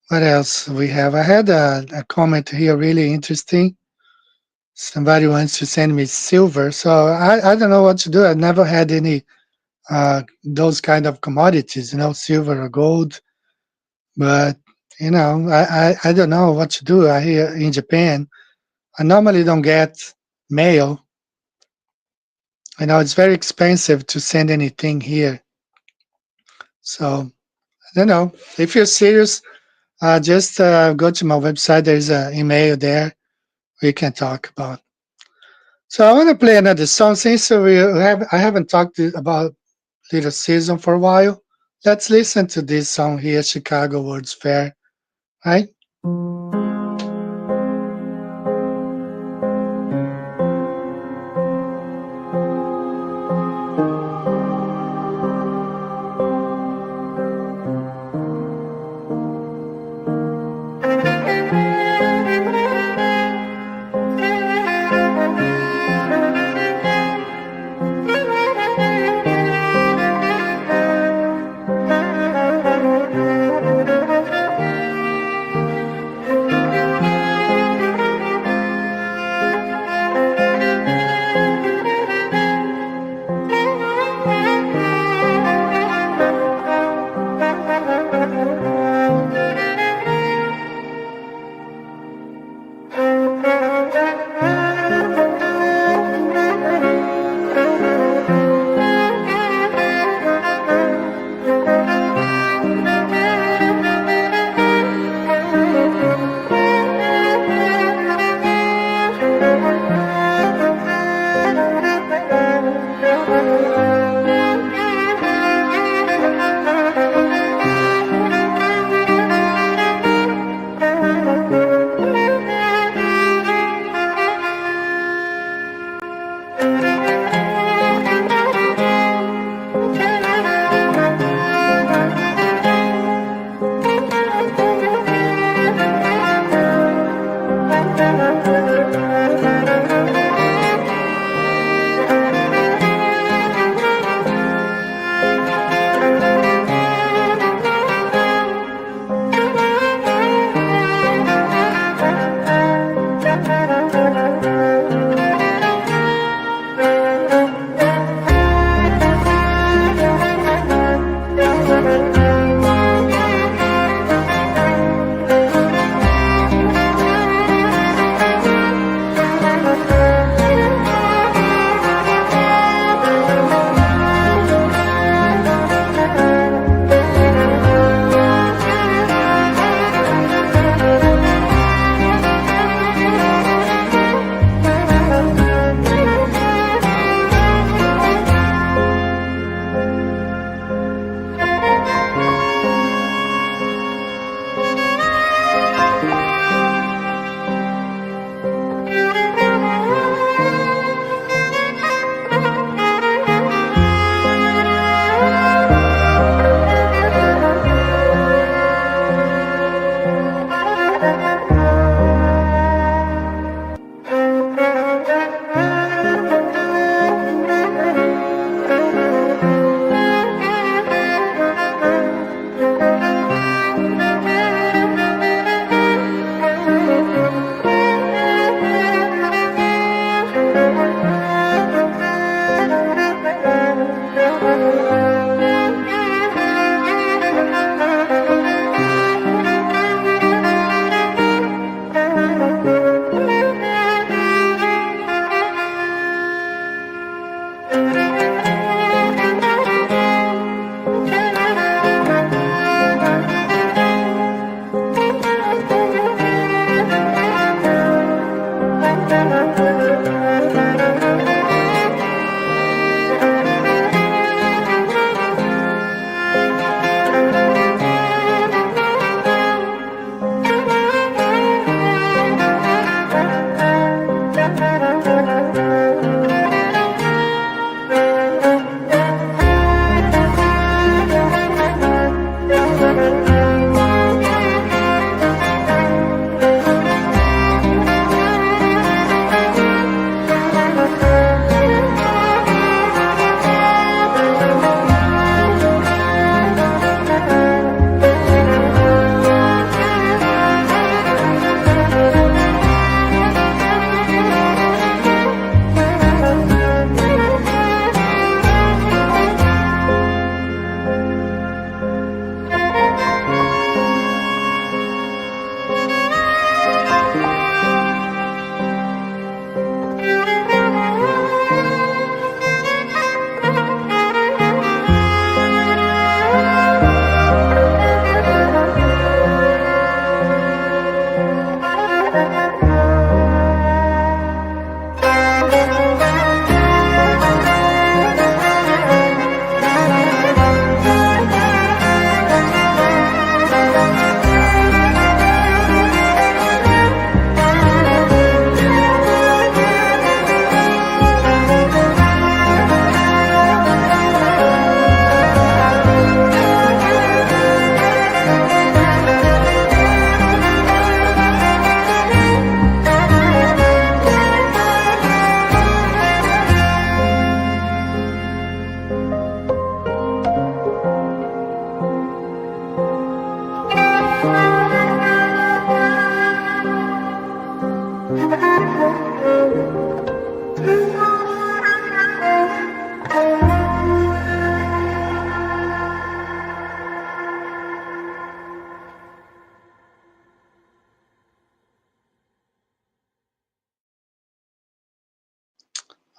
what else we have. I had a comment here, really interesting. Somebody wants to send me silver, so I don't know what to do. I've never had any those kind of commodities, silver or gold. But I don't know what to do. I here in Japan, I normally don't get mail. It's very expensive to send anything here. So I don't know. If you're serious, just go to my website. There's an email there we can talk about. So I want to play another song since I haven't talked about Little Season for a while. Let's listen to this song here, Chicago World's Fair, right?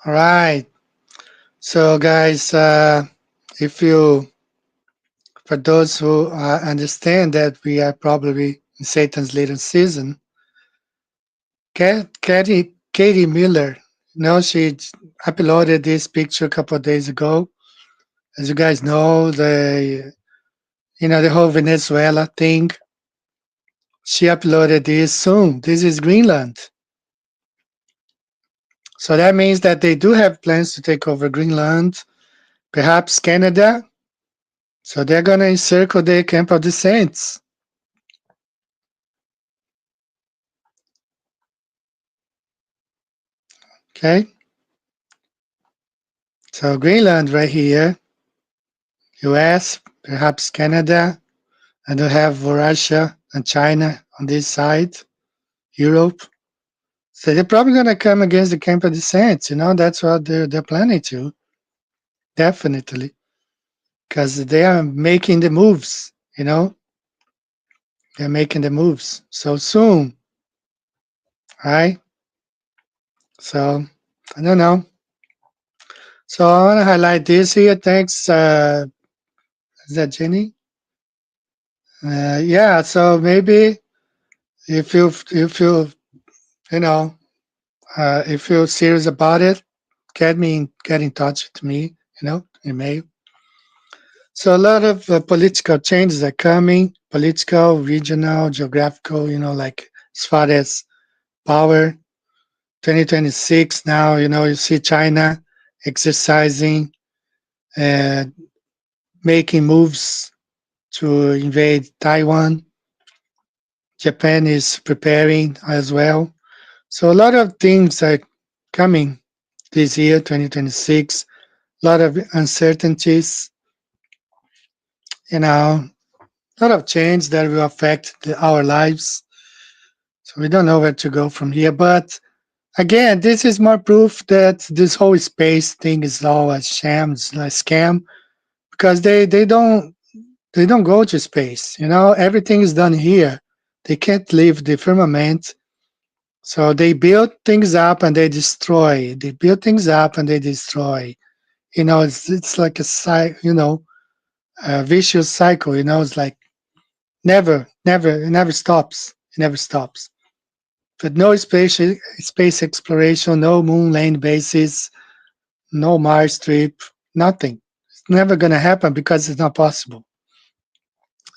All right. So, guys, if you, for those who understand that we are probably in Satan's little season, Katie Miller, she uploaded this picture a couple of days ago. As you guys know, the whole Venezuela thing. She uploaded this soon. This is Greenland. So that means that they do have plans to take over Greenland, perhaps Canada. So they're going to encircle the camp of the saints. Okay. So Greenland right here, US, perhaps Canada, and we have Russia and China on this side, Europe. So they're probably going to come against the camp of the saints. That's what they're planning to. Definitely. Because they are making the moves, They're making the moves so soon. Right? So, I don't know. So I want to highlight this here. Thanks. Is that Jenny? Yeah. So maybe if you if you're serious about it, get in touch with me. Email. So a lot of political changes are coming. Political, regional, geographical. Like as far as power. 2026 now. You see China exercising and making moves to invade Taiwan. Japan is preparing as well. So a lot of things are coming this year, 2026. A lot of uncertainties, a lot of change that will affect our lives. So we don't know where to go from here. But again, this is more proof that this whole space thing is all a sham, it's a scam, because they don't go to space. Everything is done here. They can't leave the firmament. So they build things up and they destroy. They build things up and they destroy. It's like a vicious cycle. It's like it never stops. It never stops. But no space exploration, no moon land bases, no Mars trip, nothing. It's never gonna happen because it's not possible.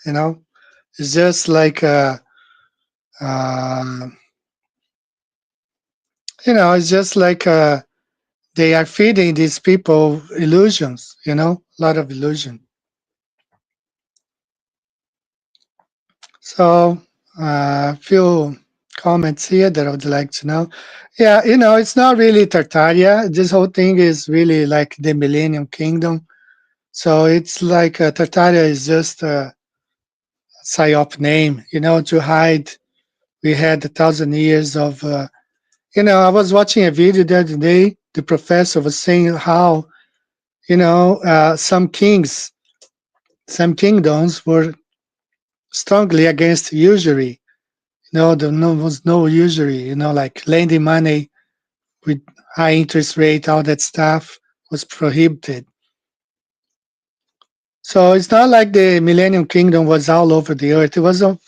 It's just like it's just like they are feeding these people illusions, a lot of illusion. So a few comments here that I would like to know. Yeah, it's not really Tartaria. This whole thing is really like the Millennium Kingdom. So it's like Tartaria is just a psyop name, to hide. We had 1,000 years of, I was watching a video the other day. The professor was saying how, some kingdoms were strongly against usury. There was no usury, like lending money with high interest rate, all that stuff was prohibited. So it's not like the Millennium Kingdom was all over the earth. It was of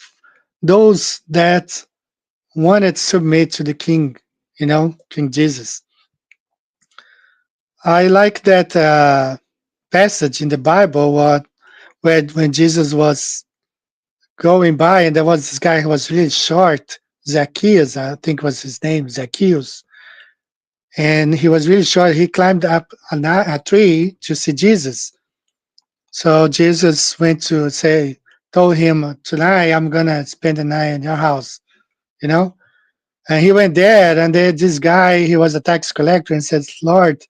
those that wanted to submit to the king, King Jesus. I like that passage in the Bible where when Jesus was going by and there was this guy who was really short, Zacchaeus, I think was his name, Zacchaeus. And he was really short. He climbed up a tree to see Jesus. So Jesus went to told him, tonight I'm going to spend the night in your house, And he went there and this guy, he was a tax collector and said, Lord,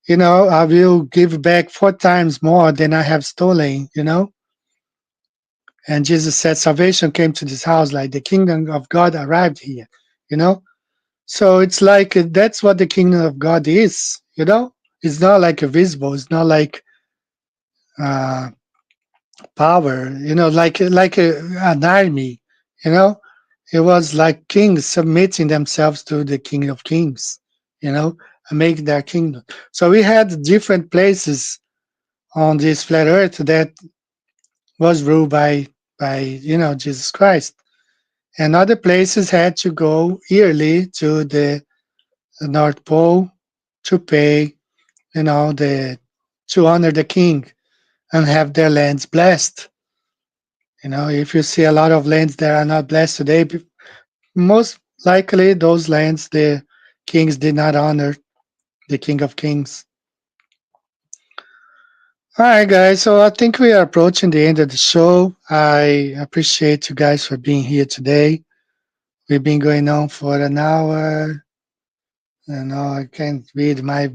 I will give back 4 times more than I have stolen, And Jesus said, salvation came to this house, like the kingdom of God arrived here, So it's like that's what the kingdom of God is, It's not like visible. It's not like power, like an army, It was like kings submitting themselves to the King of Kings, and make their kingdom. So we had different places on this flat earth that was ruled by Jesus Christ. And other places had to go yearly to the North Pole to pay, to honor the king and have their lands blessed. If you see a lot of lands that are not blessed today, most likely those lands, the kings did not honor the King of Kings. All right, guys. So I think we are approaching the end of the show. I appreciate you guys for being here today. We've been going on for an hour. I can't read. My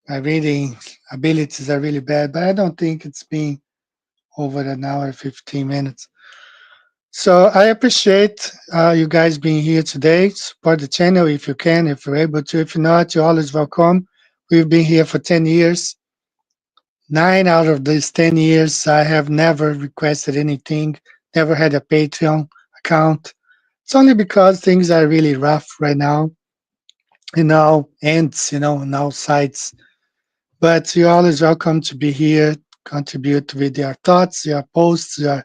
reading abilities are really bad, but I don't think it's been over an hour, 15 minutes. So I appreciate you guys being here today. Support the channel if you can, if you're able to. If you're not, you're always welcome. We've been here for 10 years. 9 out of these 10 years, I have never requested anything, never had a Patreon account. It's only because things are really rough right now in all ends, in all sides. But you're always welcome to be here, contribute with your thoughts, your posts, your,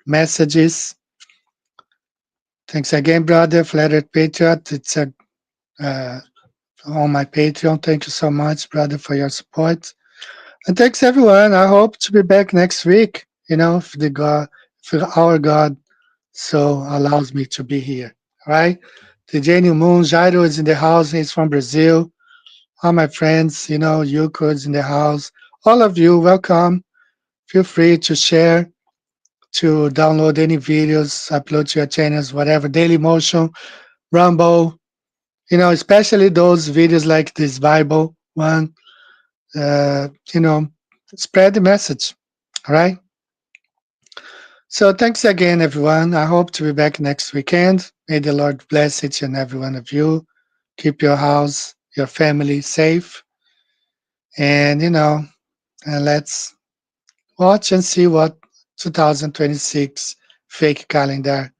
messages. Thanks again, brother, Flat Earth Patriot. It's on my Patreon. Thank you so much, brother, for your support. And thanks everyone. I hope to be back next week, if our God so allows me to be here. All right. The New Moon, Jairo is in the house. He's from Brazil. All my friends, Yuko is in the house. All of you, welcome. Feel free to share, to download any videos, upload to your channels, whatever. Daily Motion, Rumble, especially those videos like this Bible one. Spread the message. All right. So thanks again, everyone. I hope to be back next weekend. May the Lord bless each and every one of you. Keep your house, your family safe. And, and let's watch and see what 2026 fake calendar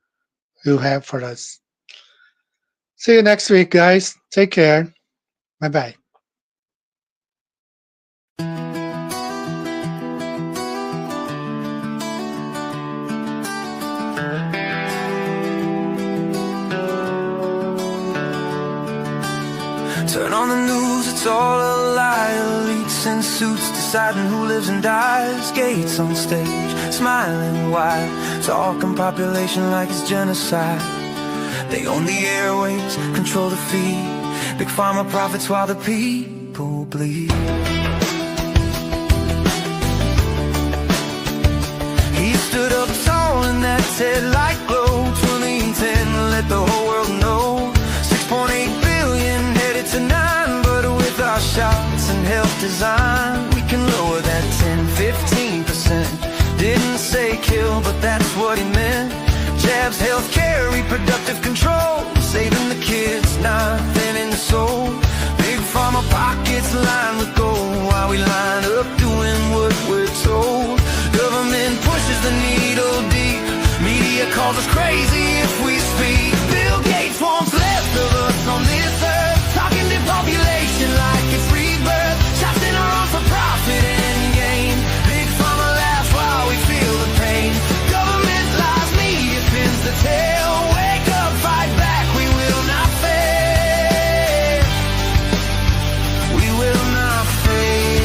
will have for us. See you next week, guys. Take care. Bye-bye. Turn on the news, it's all a lie. Elites in suits deciding who lives and dies. Gates on stage, smiling wide, talking population like it's genocide. They own the airwaves, control the feed. Big pharma profits while the people bleed. He stood up tall in that TED light glow. 2010, let the whole world know. 6.8 billion headed to 9, but with our shots and health design, we can lower that 10-15%. Didn't say kill, but that's what he meant. Jabs, healthcare, reproductive control, saving the kids, nothing in the soul. Big pharma pockets lined with gold, while we line up doing what we're told. Government pushes the needle deep, media calls us crazy if we speak. Bill Gates wants less of us on this earth, talking to population like it's rebirth. Shots in our arms for profit and gain. Big pharma laughs while we feel the pain. Government lies, media pins the tail. Wake up, fight back, we will not fail. We will not fail.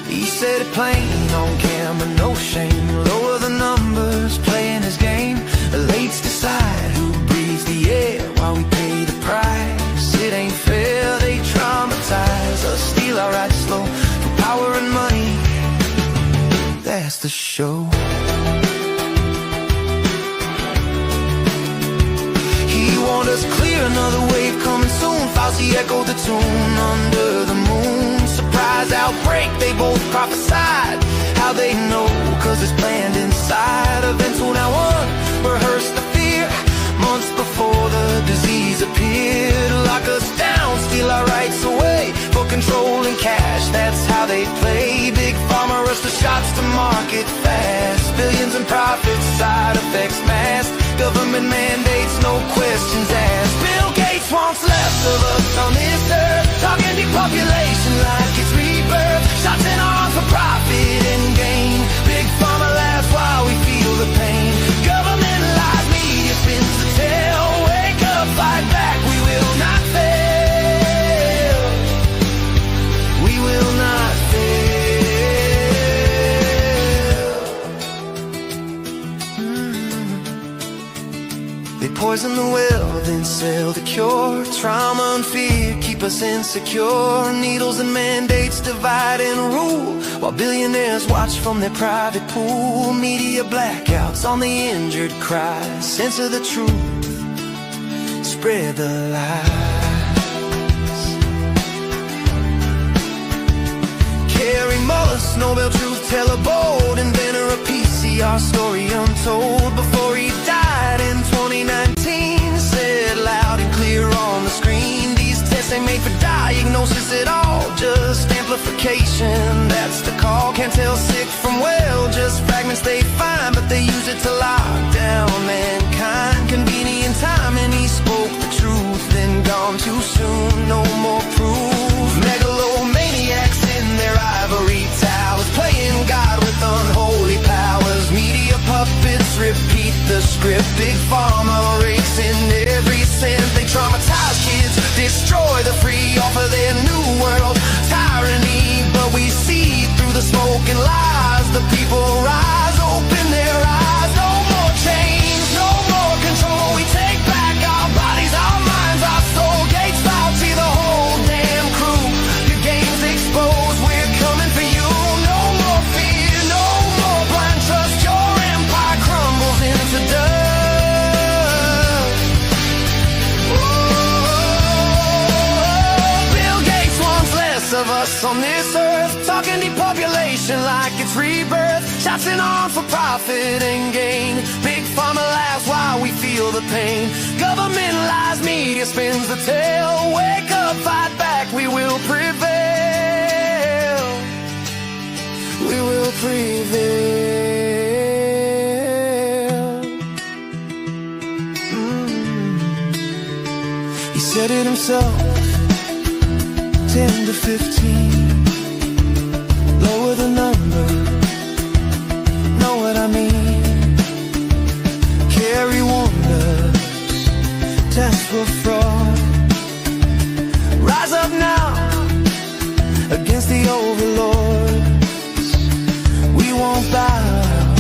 He said it plain on camera, no shame. Lower the numbers, playing his game. Elites decide who breathes the air while we pay the price. It ain't fair, they traumatize us, steal our rights slow for power and money. That's the show. He warned us clear, another wave coming soon. Fauci echoed the tune under the moon. Surprise outbreak, they both prophesied. How they know, cause it's planned inside. Events will now rehearse the fear. Months before the disease appeared, lock us down, steal our rights away for control and cash. That's how they play. Big pharma rush the shots to market fast. billions in profits, side effects masked, government mandates, no questions asked. Bill Gates wants less of us on this earth, talking depopulation like it's rebirth, shots in arms for profit and gain. Big pharma laughs while we feel the pain. Government lies, media spins the tale. Wake up, fight back, we will not fail. We will not fail. They poison the well, then sell the cure. Trauma and fear keep us insecure. Needles and mandates divide and rule, while billionaires watch from their private pool. Media blackouts on the injured cry. Censor the truth, spread the lies. Carrie Mullis, Nobel Truth Teller, bold inventor of PCR story untold. Before he died in 2019, said loud and clear on the screen, these tests ain't made for diagnosis at all, just amplification, that's the call. Can't tell sick from well, just fragments they find, but they use it to lock down mankind. Convenient time and he spoke the truth, then gone too soon, no more proof. Megalomaniacs in their ivory towers, playing God with unholy powers. Media puppets repeat the script, big pharma rakes in every cent. They traumatize kids, destroy the free, offer their new world tyranny. But we see through the smoke and lies, the people rise, open their eyes. No more chains, no more control. We take back our bodies, our minds, our soul. Gates Fauci, the whole damn crew. Your game's exposed, we're coming for you. No more fear, no more blind trust. Your empire crumbles into dust. Bill Gates wants less of us on this earth, talking depopulation like it's rebirth, shots in arms for profit and gain. Big pharma laughs while we feel the pain. Government lies, media spins the tale. Wake up, fight back, we will prevail. We will prevail. He said it himself, 10 to 15. Lower the number, know what I mean. Carry wonders, test for fraud. Rise up now against the overlords. We won't bow,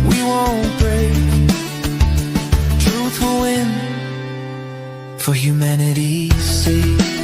we won't break. Truth will win for humanity's sake.